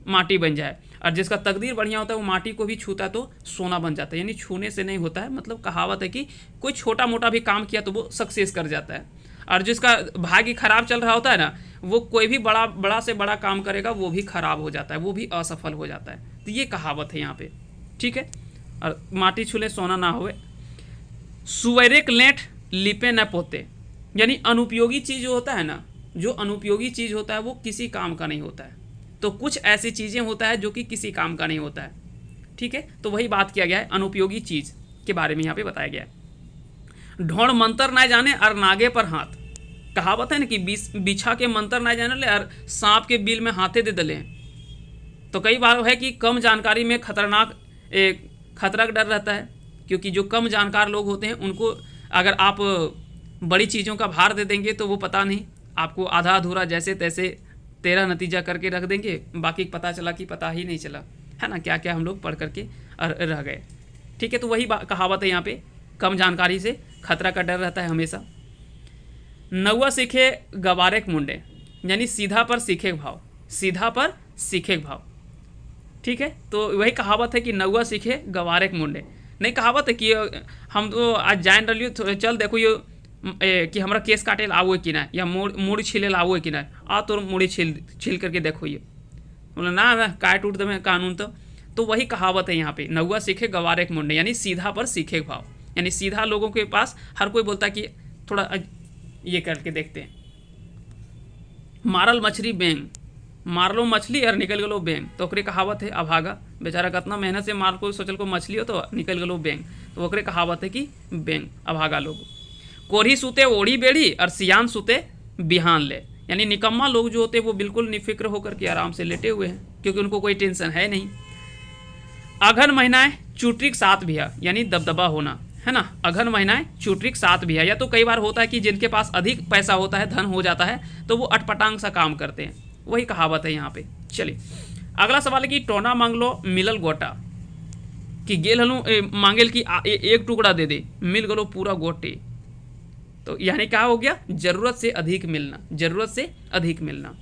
A: माटी बन जाए, और जिसका तकदीर बढ़िया होता है वो माटी को भी छूता है तो सोना बन जाता है, यानी छूने से नहीं होता है। मतलब कहावत है कि कोई छोटा मोटा भी काम किया तो वो सक्सेस कर जाता है, और जिसका भाग्य खराब चल रहा होता है ना, वो कोई भी बड़ा से बड़ा काम करेगा वो भी खराब हो जाता है, वो भी असफल हो जाता है। तो ये कहावत है यहाँ पे, ठीक है। और माटी छूले सोना ना होए। सुवैरेक लेट लिपे न पोते, यानी अनुपयोगी चीज़ जो होता है ना, जो अनुपयोगी चीज़ होता है वो किसी काम का नहीं होता है। तो कुछ ऐसी चीज़ें होता है जो कि किसी काम का नहीं होता है, ठीक है। तो वही बात किया गया है, अनुपयोगी चीज़ के बारे में यहाँ पे बताया गया है। ढोड़ मंतर ना जाने और नागे पर हाथ, कहावत है ना कि बिछा के मंतर ना जाने ले और सांप के बिल में हाथे दे दले। तो कई बार है कि कम जानकारी में खतरा का डर रहता है, क्योंकि जो कम जानकार लोग होते हैं उनको अगर आप बड़ी चीज़ों का भार दे देंगे तो वो पता नहीं, आपको आधा अधूरा जैसे तैसे तेरा नतीजा करके रख देंगे, बाकी पता चला कि पता ही नहीं चला, है ना, क्या क्या हम लोग पढ़ करके रह गए, ठीक है। तो वही कहावत है यहाँ पे, कम जानकारी से खतरा का डर रहता है हमेशा। नौवा सीखे गवारेक मुंडे, यानी सीधा पर सीखे भाव, सीधा पर सीखे भाव, ठीक है। तो वही कहावत है कि नौवा सीखे गवारेक मुंडे। नहीं कहावत है कि हम तो आज जान रही हो, चल देखो ये कि हमारा केस काटे आवो कि ना, या मूड़ी छीले आवो कि ना, आ तो मूड़ी छील करके देखो, ये बोला ना काट उठ दे कानून। तो वही कहावत है यहाँ पे, नौवा सीखे गवारेक मुंडे, यानी सीधा पर सीखे भाव, यानी सीधा लोगों के पास हर कोई बोलता है कि थोड़ा ये करके देखते हैं। मारल मछली बेंग, मार लो मछली और निकल गलो बैंग, तो ओकरे कहावत है अभागा। बेचारा कितना मेहनत से मार को सोचल को मछली हो तो निकल गलो बैंग, तो ओकरे कहावत है कि बैंग अभागा लोग। कोढ़ी सूते ओढ़ी बेड़ी और सियान सूते बिहान ले, यानी निकम्मा लोग जो होते हैं वो बिल्कुल निफिक्र होकर के आराम से लेटे हुए हैं, क्योंकि उनको कोई टेंशन है नहीं। अघन महीनाएं चूट्रिक साथ भिया, यानी दबदबा होना, है ना। अघन महीनाएं चूट्रिक साथ भिया, या तो कई बार होता है कि जिनके पास अधिक पैसा होता है, धन हो जाता है, तो वो अटपटांग सा काम करते हैं, वही कहावत है यहाँ पे। चलिए अगला सवाल है कि टोना मांगलो मिलल गोटा, कि गेल हलू मांगेल की एक टुकड़ा दे दे, मिल गलो पूरा गोटे। तो यानी क्या हो गया, जरूरत से अधिक मिलना, जरूरत से अधिक मिलना।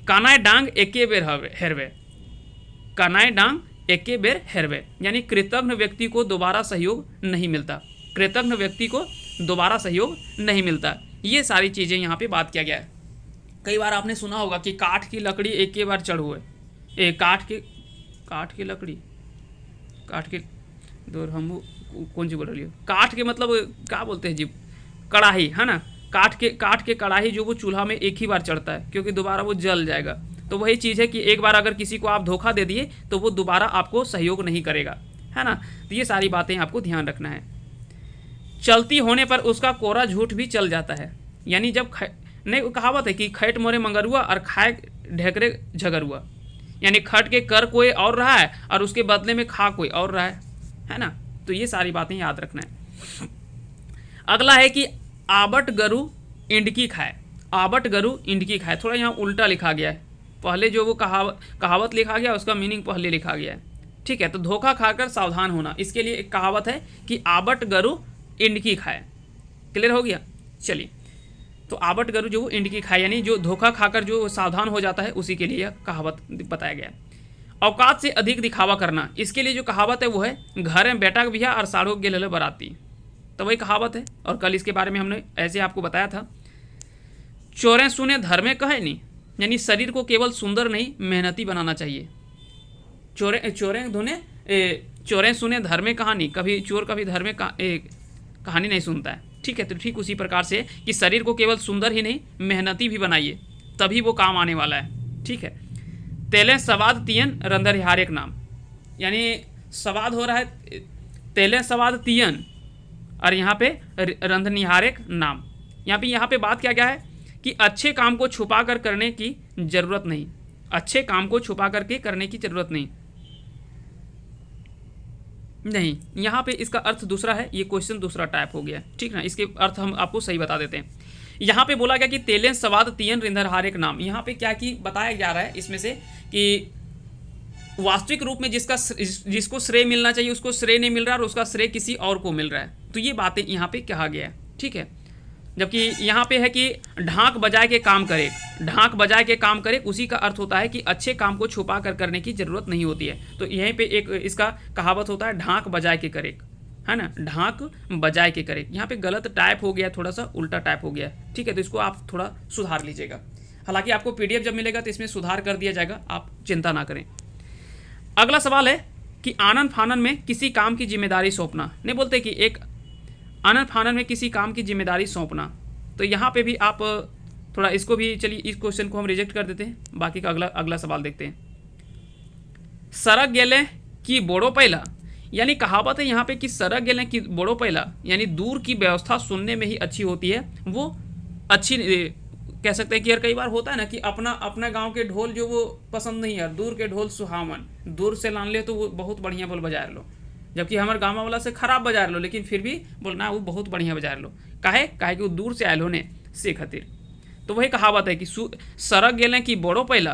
A: कानाए डांग एके बेर हेरवे, कानाए डांग एके बेर हेरवे, यानी कृतज्ञ व्यक्ति को दोबारा सहयोग नहीं मिलता, कृतज्ञ व्यक्ति को दोबारा सहयोग नहीं मिलता। ये सारी चीज़ें यहाँ पे बात किया गया है। कई बार आपने सुना होगा कि काठ की लकड़ी एक के बार चढ़ हुए, काठ की लकड़ी, काठ के दूर हम कौन सी बोल रही हो, काठ के मतलब क्या बोलते हैं जी, कढ़ाई, है ना। काठ के कढ़ाई जो वो चूल्हा में एक ही बार चढ़ता है, क्योंकि दोबारा वो जल जाएगा। तो वही चीज़ है कि एक बार अगर किसी को आप धोखा दे दिए तो वो दोबारा आपको सहयोग नहीं करेगा, है ना। तो ये सारी बातें आपको ध्यान रखना है। चलती होने पर उसका कोरा झूठ भी चल जाता है, यानी जब नहीं, कहावत है कि खैट मोरे मंगरुआ और खाए ढेकरे झगरुआ, यानी खट के कर कोई और रहा है और उसके बदले में खा कोई और रहा है ना। तो ये सारी बातें याद रखना है। अगला है कि आबट गरु इंडकी खाए, आबट गरु इंडकी खाए, थोड़ा यहाँ उल्टा लिखा गया है, पहले जो वो कहावत लिखा गया उसका मीनिंग पहले लिखा गया है, ठीक है। तो धोखा खाकर सावधान होना, इसके लिए एक कहावत है कि आबट गरु इंडकी खाए। क्लियर हो गया। चलिए, तो आबट गरु जो वो इंडकी खाए, यानी जो धोखा खाकर जो सावधान हो जाता है, उसी के लिए यह कहावत बताया गया है। औकात से अधिक दिखावा करना, इसके लिए जो कहावत है वो है घर में बेटा बिया और साढ़ो गेल बराती, तो वही कहावत है। और कल इसके बारे में हमने ऐसे आपको बताया था। चोरें सुने धर्मे कहे नहीं, यानी शरीर को केवल सुंदर नहीं मेहनती बनाना चाहिए। चोरें सुने धर्मे कहानी, कभी चोर कभी धर्मे कहानी नहीं सुनता है, ठीक है। तो ठीक उसी प्रकार से कि शरीर को केवल सुंदर ही नहीं मेहनती भी बनाइए, तभी वो काम आने वाला है, ठीक है। तेलें सवाद तियन रंधरिहार एक नाम, यानी सवाद हो रहा है तेलें सवाद तियन और यहाँ पे रंधनिहारेक नाम। यहाँ पे बात क्या क्या है कि अच्छे काम को छुपा कर करने की जरूरत नहीं, अच्छे काम को छुपा करके करने की जरूरत नहीं, यहाँ पे इसका अर्थ दूसरा है, ये क्वेश्चन दूसरा टाइप हो गया, ठीक ना। इसके अर्थ हम आपको सही बता देते हैं। यहाँ पे बोला गया कि तेलें सवाद तियन रिंधरहारेक नाम, यहाँ पे क्या कि बताया जा रहा है इसमें से कि वास्तविक रूप में जिसको श्रेय मिलना चाहिए उसको श्रेय नहीं मिल रहा और उसका श्रेय किसी और को मिल रहा है, तो ये बातें यहाँ पे कहा गया है, ठीक है। जबकि यहाँ पे है कि ढाक बजाए के काम करे, ढाक बजाए के काम करे, उसी का अर्थ होता है कि अच्छे काम को छुपा कर करने की जरूरत नहीं होती है। तो यहीं पे एक इसका कहावत होता है ढाक बजाए के करे, है ना, ढाक बजाए के करे। यहाँ पे गलत टाइप हो गया, थोड़ा सा उल्टा टाइप हो गया, ठीक है। तो इसको आप थोड़ा सुधार लीजिएगा। हालांकि आपको पीडीएफ जब मिलेगा तो इसमें सुधार कर दिया जाएगा, आप चिंता ना करें। अगला सवाल है कि आनन फानन में किसी काम की जिम्मेदारी सौंपना, नहीं बोलते कि एक आनन फानन में किसी काम की जिम्मेदारी सौंपना। तो यहाँ पे भी आप थोड़ा इसको भी, चलिए इस क्वेश्चन को हम रिजेक्ट कर देते हैं, बाकी का अगला सवाल देखते हैं। सरक गेले की बोड़ो पहला, यानी कहावत है यहाँ पे कि सरक गेले की बोड़ो पहला, यानी दूर की व्यवस्था सुनने में ही अच्छी होती है, वो अच्छी कह सकते हैं कि यार कई बार होता है ना कि अपना गांव के ढोल जो वो पसंद नहीं है, दूर के ढोल सुहावन, दूर से लान ले तो वो बहुत बढ़िया बोल बजा लो, जबकि हमारे गाँव वाला से खराब बजा लो, लेकिन फिर भी बोलना वो बहुत बढ़िया बजा लो, काहे कि वो दूर से आयल होने से खातिर। तो वही कहावत है कि सरक गेलें कि बड़ो पहला,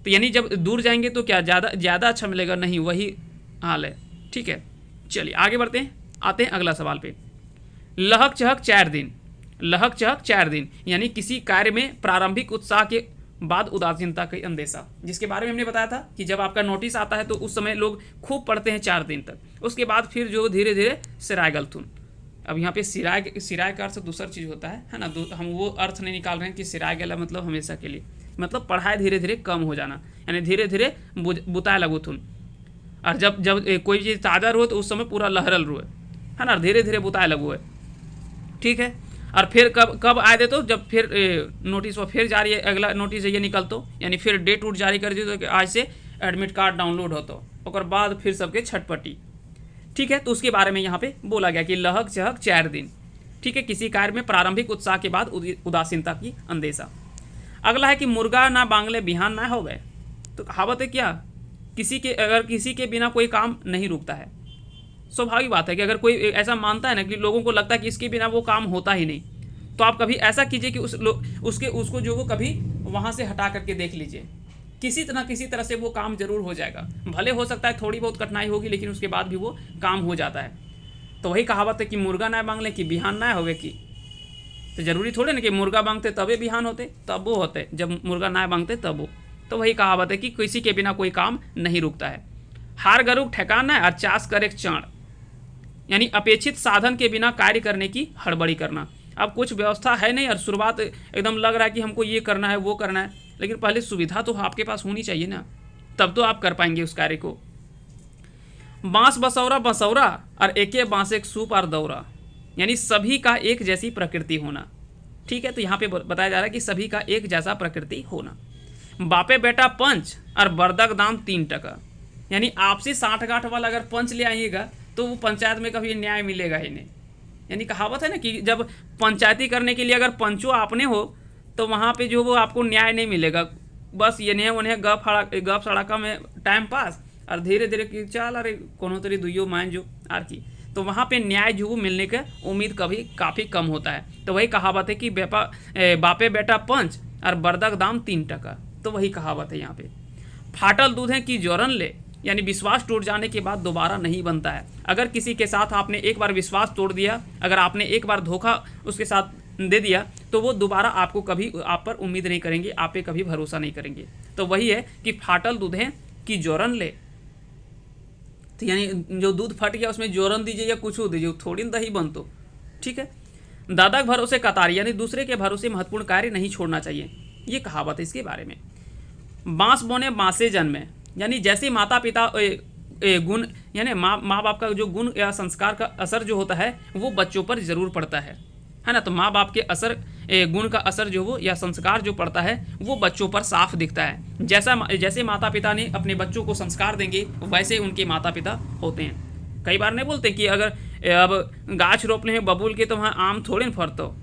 A: तो यानी जब दूर जाएंगे तो क्या ज़्यादा अच्छा मिलेगा, नहीं वही हाल है, ठीक है। चलिए आगे बढ़ते हैं, आते हैं अगला सवाल पे। लहक चहक 4 दिन, लहक चहक 4 दिन, यानी किसी कार्य में प्रारंभिक उत्साह के बाद उदासीनता का अंदेशा, जिसके बारे में हमने बताया था कि जब आपका नोटिस आता है तो उस समय लोग खूब पढ़ते हैं 4 दिन तक, उसके बाद फिर जो धीरे धीरे सिराय गलथुन। अब यहाँ पे सिराय का अर्थ दूसरा चीज़ होता है ना, हम वो अर्थ नहीं निकाल रहे हैं कि सिराय गला मतलब हमेशा के लिए, मतलब पढ़ाई धीरे धीरे कम हो जाना, यानी धीरे धीरे बुताए लगुथुन। और जब कोई चीज़ ताज़ा रो तो उस समय पूरा लहरल रो है ना, धीरे धीरे बुताए लगो है, ठीक है। और फिर कब कब आए दे तो जब फिर नोटिस वो फिर जारी अगला नोटिस ये निकल तो यानी फिर डेट उट जारी कर दी तो कि आज से एडमिट कार्ड डाउनलोड होतो और बाद फिर सबके छटपटी। ठीक है, तो उसके बारे में यहाँ पे बोला गया कि लहक चहक 4 दिन। ठीक है, किसी कार्य में प्रारंभिक उत्साह के बाद उदासीनता की अंदेशा। अगला है कि मुर्गा ना बांगले बिहान ना हो गए। तो कहावत है क्या, किसी के बिना कोई काम नहीं रुकता है। स्वाभाविक बात है कि अगर कोई ऐसा मानता है ना कि लोगों को लगता है कि इसके बिना वो काम होता ही नहीं, तो आप कभी ऐसा कीजिए कि उसको जो वो कभी वहाँ से हटा करके देख लीजिए, किसी तरह से वो काम जरूर हो जाएगा। भले हो सकता है थोड़ी बहुत कठिनाई होगी, लेकिन उसके बाद भी वो काम हो जाता है। तो वही कहावत है कि मुर्गा ना मांग ले कि बिहान ना होवे की। तो जरूरी थोड़े ना कि मुर्गा मांगते तबे बिहान होते, तब वो होते जब मुर्गा ना मांगते तब वो। तो वही कहावत है कि किसी के बिना कोई काम नहीं रुकता है। हार गरुक ठेकाना और चास करे चाण, यानी अपेक्षित साधन के बिना कार्य करने की हड़बड़ी करना। अब कुछ व्यवस्था है नहीं और शुरुआत एकदम लग रहा है कि हमको ये करना है वो करना है, लेकिन पहले सुविधा तो आपके पास होनी चाहिए ना, तब तो आप कर पाएंगे उस कार्य को। बांस बसौरा बसौरा और एके बांस एक सूप और दौरा, यानी सभी का एक जैसी प्रकृति होना। ठीक है, तो यहाँ पे बताया जा रहा है कि सभी का एक जैसा प्रकृति होना। बापे बेटा पंच और बर्दक दाम 3 टका, यानी आपसी 60 गांठ वाला अगर पंच ले आइएगा तो वो पंचायत में कभी न्याय मिलेगा ही नहीं। यानी कहावत है ना कि जब पंचायती करने के लिए अगर पंचो आपने हो तो वहाँ पे जो वो आपको न्याय नहीं मिलेगा। बस ये नहीं उन्हें गप सड़का में टाइम पास और धीरे धीरे कि चल अरे कोनो तरी दुइयो मान जो आर की, तो वहाँ पे न्याय जो वो मिलने का उम्मीद कभी काफ़ी कम होता है। तो वही कहावत है कि बापे बेटा पंच और बर्दक दाम 3 टका। तो वही कहावत है यहाँ पे। फाटल दूध है कि जोरन ले, यानी विश्वास टूट जाने के बाद दोबारा नहीं बनता है। अगर किसी के साथ आपने एक बार विश्वास तोड़ दिया, अगर आपने एक बार धोखा उसके साथ दे दिया, तो वो दोबारा आपको कभी आप पर उम्मीद नहीं करेंगे, आप पे कभी भरोसा नहीं करेंगे। तो वही है कि फाटल दूध है कि जोरन ले, तो यानी जो दूध फट गया उसमें जोरन दीजिए या कुछ दीजिए, थोड़ी दही बनतो। ठीक है, दादा के भरोसे कतार, यानी दूसरे के भरोसे महत्वपूर्ण कार्य नहीं छोड़ना चाहिए। ये कहावत है इसके बारे में। बांस बोने बांसे जन्मे, यानी जैसे माता पिता गुण यानी माँ बाप का जो गुण या संस्कार का असर जो होता है वो बच्चों पर जरूर पड़ता है ना। तो माँ बाप के असर गुण का असर जो वो या संस्कार जो पड़ता है वो बच्चों पर साफ दिखता है। जैसे माता पिता ने अपने बच्चों को संस्कार देंगे वैसे उनके माता पिता होते हैं। कई बार नहीं बोलते कि अगर अब गाछ रोपने हैं बबूल के तो वहाँ आम थोड़े न फरतो,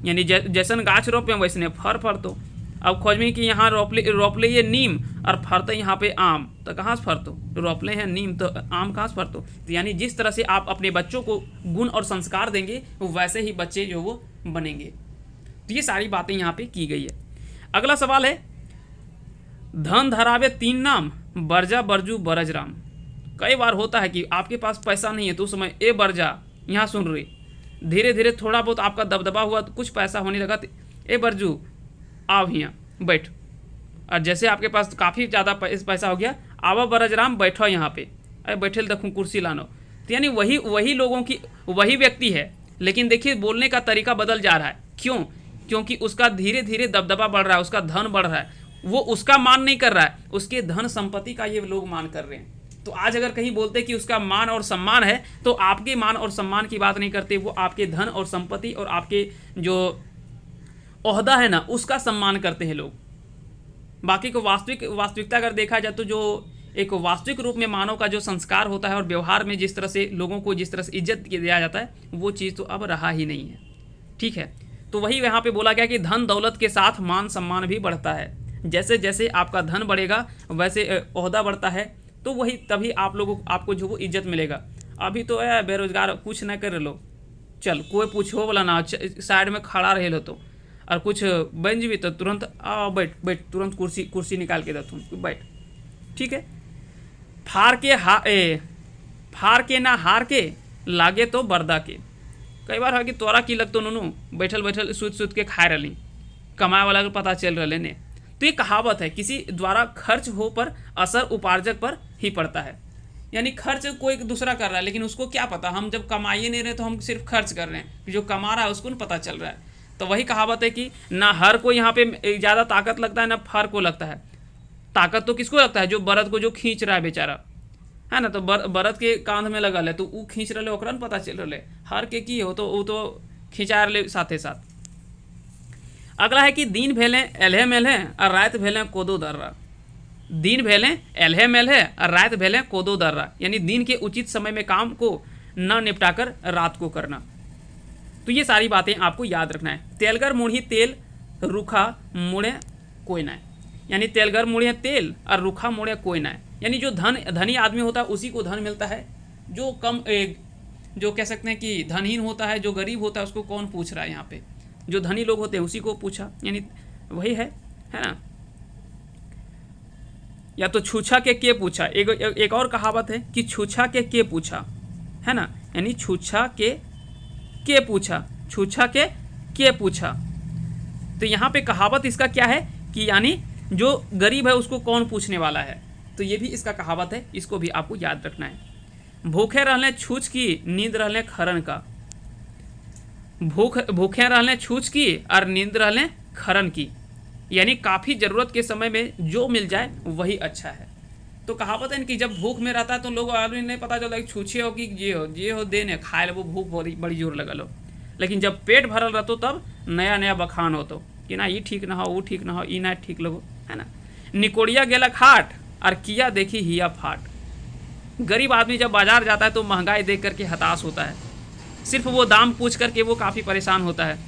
A: यानी जैसन गाछ रोपे वैसने फर फरतो। अब खोजमें कि यहाँ रोपले ये नीम और फरते यहाँ पे आम, तो कहाँ से फरतो, रोपले हैं नीम तो आम कहाँ से फरतो। तो यानी जिस तरह से आप अपने बच्चों को गुण और संस्कार देंगे वैसे ही बच्चे जो वो बनेंगे। तो ये सारी बातें यहाँ पे की गई है। अगला सवाल है, धन धरावे 3 नाम बरजा बरजू बरज राम। कई बार होता है कि आपके पास पैसा नहीं है तो उस समय ए बरजा, यहाँ सुन रही, धीरे धीरे थोड़ा बहुत आपका दबदबा हुआ तो कुछ पैसा होने लगा, ए बरजू आओ हियाँ बैठ, और जैसे आपके पास काफ़ी ज़्यादा पैसा हो गया, आवा बरजराम बैठो यहाँ पे, अरे बैठे देखूँ कुर्सी लानो। तो यानी वही लोगों की वही व्यक्ति है, लेकिन देखिए बोलने का तरीका बदल जा रहा है। क्यों? क्योंकि उसका धीरे धीरे दबदबा बढ़ रहा है, उसका धन बढ़ रहा है। वो उसका मान नहीं कर रहा है, उसके धन संपत्ति का ये लोग मान कर रहे हैं। तो आज अगर कहीं बोलते कि उसका मान और सम्मान है तो आपके मान और सम्मान की बात नहीं करते, वो आपके धन और संपत्ति और आपके जो ओहदा है ना उसका सम्मान करते हैं लोग। बाकी को वास्तविकता अगर देखा जाए तो जो एक वास्तविक रूप में मानव का जो संस्कार होता है और व्यवहार में जिस तरह से लोगों को जिस तरह से इज्जत दिया जाता है वो चीज़ तो अब रहा ही नहीं है। ठीक है, तो वही यहाँ पे बोला गया कि धन दौलत के साथ मान सम्मान भी बढ़ता है। जैसे जैसे आपका धन बढ़ेगा वैसे ओहदा बढ़ता है, तो वही तभी आप लोगों आपको जो वो इज्जत मिलेगा। अभी तो बेरोजगार कुछ न कर लो, चल कोई पूछो वाला ना, साइड में खड़ा रहे लो तो, और कुछ बन भी तो तुरंत आओ बैठ बैठ, तुरंत कुर्सी निकाल के दो तुम बैठ। ठीक है, फार के ना हार के लागे तो बर्दा के। कई बार है कि तोरा की लग तो नूनू बैठल बैठल सूत के खाए रही, कमाए वाला को पता चल रहे ने। तो ये कहावत है, किसी द्वारा खर्च हो पर असर उपार्जक पर ही पड़ता है। यानी खर्च कोई दूसरा कर रहा है लेकिन उसको क्या पता, हम जब कमाइए नहीं रहे तो हम सिर्फ खर्च कर रहे हैं, जो कमा रहा है उसको नहीं पता चल रहा है। तो वही कहावत है कि ना हर को यहाँ पे ज़्यादा ताकत लगता है ना फर को लगता है। ताकत तो किसको लगता है, जो बरद को जो खींच रहा है बेचारा, है ना। तो बरद के कांध में लगल है तो वो खींच रहे ओकरा न पता चल रहा है। हर के की हो तो वो तो खिंचा ले साथे साथ। अगला है कि दिन भेलें एल्हे मेल्हे और रात भेलें कोदो दर्रा। दिन भेलें एल्हे मेल्हे और रात भेलें कोदो दर्रा, यानी दिन के उचित समय में काम को न निपटाकर रात को करना। तो ये सारी बातें आपको याद रखना है। तेलगर मुढ़ी तेल रूखा मुड़े कोई ना है, यानी तेलगर मुड़े तेल और रूखा मुड़े कोई ना है, यानी जो धनी आदमी होता है उसी को धन मिलता है, जो जो कह सकते हैं कि धनहीन होता है, जो गरीब होता है उसको कौन पूछ रहा है यहाँ पे, जो धनी लोग होते हैं उसी को पूछा, यानी वही है ना। या तो छूछा के पूछा, एक और कहावत है कि छूछा के पूछा, है ना, यानी छूछा के पूछा, छूछा के पूछा। तो यहाँ पे कहावत इसका क्या है कि यानी जो गरीब है उसको कौन पूछने वाला है, तो ये भी इसका कहावत है, इसको भी आपको याद रखना है। भूखे रहने छूछ की नींद रहने खरन का। भूखे रहने छूछ की और नींद रहने खरन की, यानी काफ़ी ज़रूरत के समय में जो मिल जाए वही अच्छा है। तो कहावत है कि जब भूख में रहता है तो लोग आदमी नहीं पता चलता कि छूछे हो कि ये हो देने खाए लो, वो भूख बड़ी जोर लगल हो, लेकिन जब पेट भरल रहतो तब नया नया बखान होतो कि ना ये ठीक ना हो, वो ठीक ना हो, ई ना ठीक लगो, है ना। निकोड़िया गेला खाट और किया देखी हिया फाट। गरीब आदमी जब बाजार जाता है तो महंगाई देख करके हताश होता है, सिर्फ वो दाम पूछ करके वो काफ़ी परेशान होता है।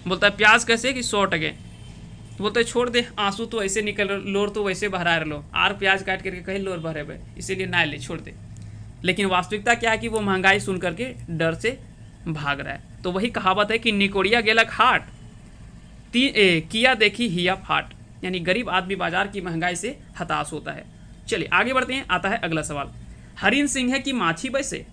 A: बोलता है प्याज कैसे कि 100 टके, तो बोलते हैं छोड़ दे, आंसू तो ऐसे निकल लोर तो वैसे बहरा लो, आर प्याज काट करके कहीं लोर भरे भाई, इसीलिए ना ले, छोड़ दे। लेकिन वास्तविकता क्या है कि वो महंगाई सुन करके डर से भाग रहा है। तो वही कहावत है कि निकोड़िया गेला खाट किया देखी हिया फाट, यानी गरीब आदमी बाजार की महंगाई से हताश होता है। चलिए आगे बढ़ते हैं, आता है अगला सवाल। हरिन सिंह है कि माछी बैसे।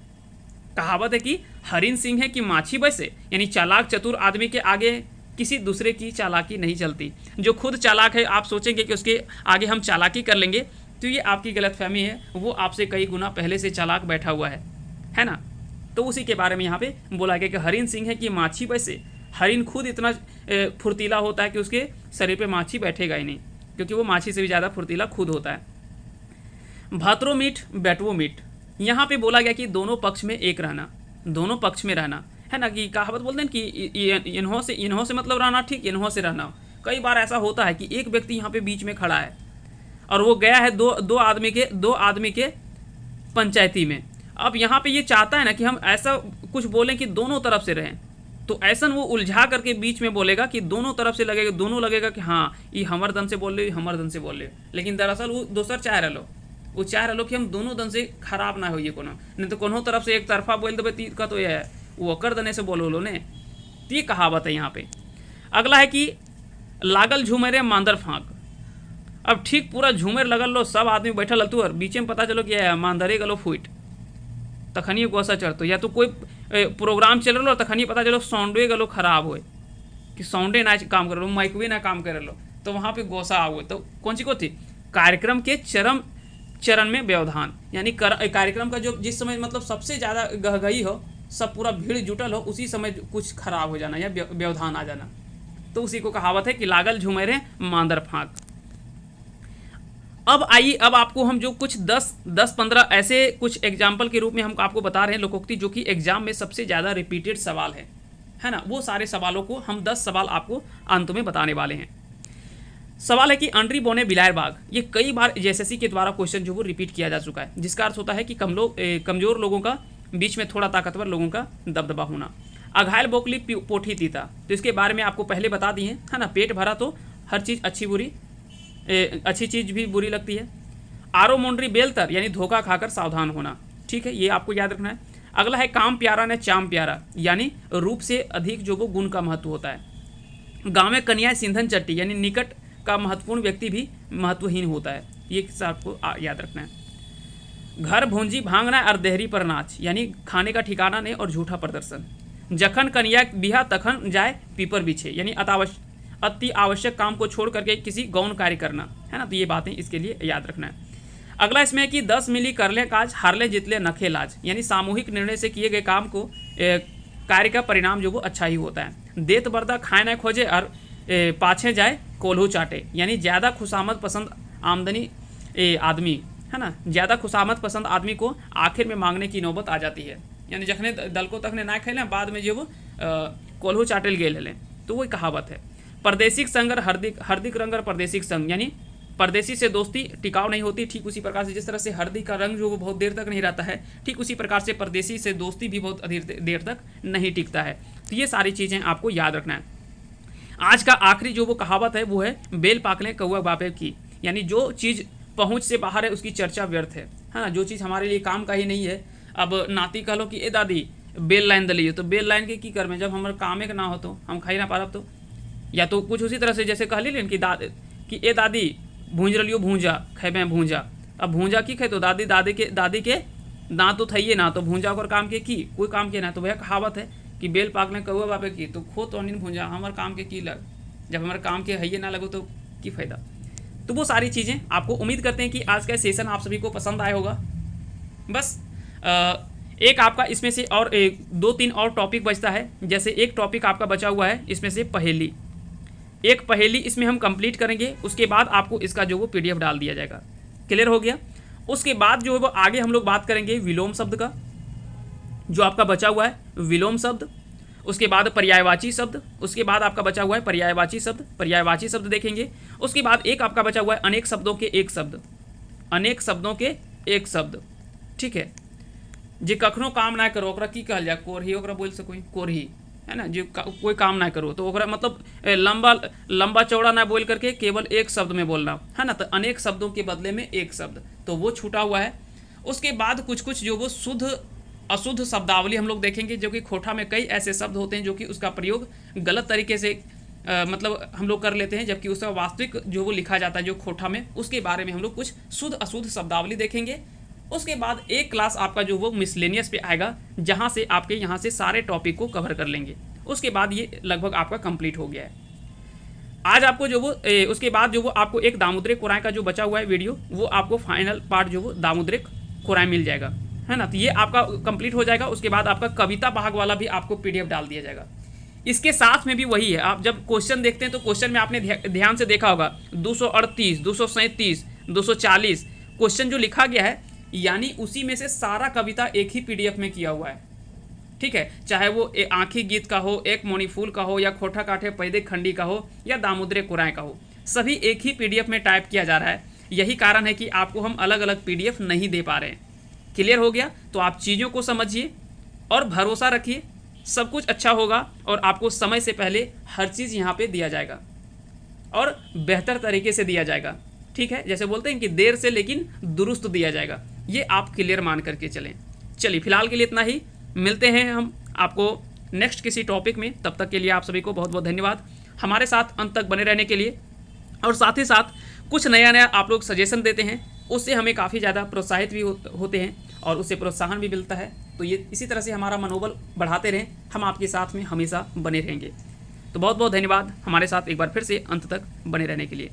A: कहावत है कि हरिन सिंह है कि माछी बैसे, यानी चालाक चतुर आदमी के आगे किसी दूसरे की चालाकी नहीं चलती। जो खुद चालाक है आप सोचेंगे कि उसके आगे हम चालाकी कर लेंगे, तो ये आपकी गलतफहमी है, वो आपसे कई गुना पहले से चालाक बैठा हुआ है ना। तो उसी के बारे में यहाँ पे बोला गया कि हरिन सिंह है कि माछी बैसे। हरिन खुद इतना फुर्तीला होता है कि उसके शरीर पे माछी बैठेगा ही नहीं, क्योंकि वो माछी से भी ज़्यादा फुर्तीला खुद होता है। भातरो मीठ बैठवो मीठ, यहाँ पे बोला गया कि दोनों पक्ष में एक रहना, दोनों पक्ष में रहना, है ना। कि कहावत बोलते हैं कि इन्हों से मतलब रहना ठीक, इन्हों से रहना। कई बार ऐसा होता है कि एक व्यक्ति यहाँ पे बीच में खड़ा है और वो गया है दो आदमी के पंचायती में। अब यहाँ पे ये चाहता है ना कि हम ऐसा कुछ बोलें कि दोनों तरफ से रहें, तो ऐसा वो उलझा करके बीच में बोलेगा कि दोनों तरफ से लगेगा, दोनों लगेगा कि हाँ ये हमर दन से बोल रहे, हमर दन से बोल रहे, लेकिन दरअसल वो दोसर चाह रहे, वो चाह रहे कि हम दोनों दन से खराब ना होइए कोनो, नहीं तो कोनो तरफ से एक तरफा बोल देवे तीर का तो ये है वो अकर दने से बोलो लो ने। तो ये कहावत है यहाँ पे। अगला है कि लागल झूमरे मांदर फाँक। अब ठीक पूरा झूमर लगल लो, सब आदमी बैठल हलतू और बीच में पता चलो कि मांदरे गलो फूट, तखनी गोसा चढ़तो, या तो कोई प्रोग्राम चल रहा तखनी पता चलो साउंडे गलो खराब हो कि साउंडे ना काम कर लो, माइकवे ना काम कर लो, तो वहाँ पे गोसा आओ। तो कौन सी को थी कार्यक्रम के चरण में व्यवधान, यानी कार्यक्रम का जो जिस समय मतलब सबसे ज़्यादा गहगही हो, सब पूरा भीड़ जुटल हो, उसी समय कुछ खराब हो जाना या व्यवधान आ जाना, तो उसी को कहावत है कि लागल झुमेरे मांदर फाँक। अब आइए, अब आपको हम जो कुछ 10-15 ऐसे कुछ एग्जाम्पल के रूप में हम आपको बता रहे हैं लोकोक्ति, जो कि एग्जाम में सबसे ज़्यादा रिपीटेड सवाल है ना। वो सारे सवालों को हम 10 सवाल आपको अंत में बताने वाले हैं। सवाल है कि अंड्री बोने बिलायर बाग, ये कई बार जेएसएससी के द्वारा क्वेश्चन जो वो रिपीट किया जा चुका है, जिसका अर्थ होता है कि कमजोर लोगों का बीच में थोड़ा ताकतवर लोगों का दबदबा होना। अघायल बोकली पोठी तीता, तो इसके बारे में आपको पहले बता दिए है ना। पेट भरा तो हर चीज़ अच्छी चीज़ भी बुरी लगती है। आरो मुंडरी बेलतर, यानी धोखा खाकर सावधान होना, ठीक है, ये आपको याद रखना है। अगला है काम प्यारा ने चाम प्यारा, यानी रूप से अधिक जो वो गुण का महत्व होता है। गाँव में कन्या सिंधन चट्टी, यानी निकट का महत्वपूर्ण व्यक्ति भी महत्वहीन होता है, ये आपको याद रखना है। घर भूंजी भांगना और देहरी पर नाच, यानी खाने का ठिकाना नहीं और झूठा प्रदर्शन। जखन कन्या बिहा तखन जाए पीपर बिछे, यानी अति आवश्यक काम को छोड़ करके किसी गौण कार्य करना, है ना। तो ये बातें इसके लिए याद रखना है। अगला इसमें है कि 10 मिली करले काज हारले जितले नखे लाज, यानी सामूहिक निर्णय से किए गए काम को कार्य का परिणाम जो वो अच्छा ही होता है। देत बर्दा खाए न खोजे और पाछे जाए कोल्हू चाटे, यानी ज़्यादा खुशामद पसंद आमदनी आदमी, है ना, ज़्यादा खुशामद पसंद आदमी को आखिर में मांगने की नौबत आ जाती है, यानी जखने दल को तखने ना खेलें बाद में जो वो कोल्हू चाटेल गेल हले, तो वही कहावत है। परदेशिक संग और हरदिक रंग और परदेशिक संग, यानी परदेशी से दोस्ती टिकाऊ नहीं होती। ठीक उसी प्रकार से जिस तरह से हरदी का रंग जो वो बहुत देर तक नहीं रहता है, ठीक उसी प्रकार से परदेशी से दोस्ती भी बहुत देर तक नहीं टिकता है। तो ये सारी चीज़ें आपको याद रखना है। आज का आखिरी जो वो कहावत है वो है बेल पाकले कौआ बापे की, यानी जो चीज़ पहुँच से बाहर है उसकी चर्चा व्यर्थ है ना। जो चीज़ हमारे लिए काम का ही नहीं है, अब नाती कह लो कि ए दादी बेल लाइन दलिए, तो बेल लाइन के की कर में जब हमारे कामे के ना हो तो हम खाई ना पारब, तो या तो कुछ उसी तरह से जैसे कह ली कि ए दादी भूंज रलियो भूंजा खेबे भूंजा, अब भूंजा की खे तो दादी के दाँत तो थइए ना, तो भूंजा और काम के की कोई काम के ना। तो वह कहावत है कि बेल पाकने कौआ बापे की, तो खो तो अनिन भूंजा हमारे काम के की लग, जब हमारे काम के हइये ना लगो तो की फ़ायदा। तो वो सारी चीज़ें आपको, उम्मीद करते हैं कि आज का सेशन आप सभी को पसंद आया होगा। बस एक आपका इसमें से और 2-3 और टॉपिक बचता है। जैसे एक टॉपिक आपका बचा हुआ है इसमें से पहेली, एक पहेली इसमें हम कंप्लीट करेंगे, उसके बाद आपको इसका जो वो PDF डाल दिया जाएगा। क्लियर हो गया। उसके बाद जो है वो आगे हम लोग बात करेंगे विलोम शब्द का, जो आपका बचा हुआ है विलोम शब्द, उसके बाद पर्यायवाची शब्द, उसके बाद आपका बचा हुआ है पर्यायवाची शब्द देखेंगे। उसके बाद एक आपका बचा हुआ है अनेक शब्दों के एक शब्द, अनेक शब्दों के एक शब्द। ठीक है, जे कखनो काम ना करो ओकरा की कहल जाए, कोरही ओकरा बोल सको, कोरही है ना। जो कोई काम ना करो तो ओकरा मतलब लंबा चौड़ा ना बोल करके केवल एक शब्द में बोलना है ना। तो अनेक शब्दों के बदले में एक शब्द, तो वो छूटा हुआ है। उसके बाद कुछ जो वो शुद्ध अशुद्ध शब्दावली हम लोग देखेंगे, जो कि खोटा में कई ऐसे शब्द होते हैं जो कि उसका प्रयोग गलत तरीके से मतलब हम लोग कर लेते हैं, जबकि उसका वास्तविक जो वो लिखा जाता है जो खोटा में, उसके बारे में हम लोग कुछ शुद्ध अशुद्ध शब्दावली देखेंगे। उसके बाद एक क्लास आपका जो वो मिसलेनियस पे आएगा, जहाँ से आपके यहाँ से सारे टॉपिक को कवर कर लेंगे। उसके बाद ये लगभग आपका कंप्लीट हो गया है। आज आपको जो वो उसके बाद जो वो आपको एक दामुद्रिक कोराएं का जो बचा हुआ है वीडियो, वो आपको फाइनल पार्ट जो वो दामुद्रिक कोराएं मिल जाएगा, है ना। तो ये आपका कंप्लीट हो जाएगा। उसके बाद आपका कविता भाग वाला भी आपको PDF डाल दिया जाएगा। इसके साथ में भी वही है, आप जब क्वेश्चन देखते हैं तो क्वेश्चन में आपने ध्यान से देखा होगा 238, 237, 240 क्वेश्चन जो लिखा गया है, यानी उसी में से सारा कविता एक ही PDF में किया हुआ है। ठीक है, चाहे वो आँखी गीत का हो, एक मोनीफूल का हो, या खोटा काठे पैदे खंडी का हो, या दामुद्रे कोराएं का हो, सभी एक ही PDF में टाइप किया जा रहा है। यही कारण है कि आपको हम अलग अलग PDF नहीं दे पा रहे हैं। क्लियर हो गया। तो आप चीज़ों को समझिए और भरोसा रखिए, सब कुछ अच्छा होगा और आपको समय से पहले हर चीज़ यहाँ पे दिया जाएगा और बेहतर तरीके से दिया जाएगा। ठीक है, जैसे बोलते हैं कि देर से लेकिन दुरुस्त दिया जाएगा, ये आप क्लियर मान करके चलें। चलिए फिलहाल के लिए इतना ही, मिलते हैं हम आपको नेक्स्ट किसी टॉपिक में। तब तक के लिए आप सभी को बहुत बहुत धन्यवाद हमारे साथ अंत तक बने रहने के लिए। और साथ ही साथ कुछ नया आप लोग सजेशन देते हैं, उससे हमें काफ़ी ज़्यादा प्रोत्साहित भी होते हैं और उससे प्रोत्साहन भी मिलता है। तो ये इसी तरह से हमारा मनोबल बढ़ाते रहें, हम आपके साथ में हमेशा बने रहेंगे। तो बहुत बहुत धन्यवाद हमारे साथ एक बार फिर से अंत तक बने रहने के लिए।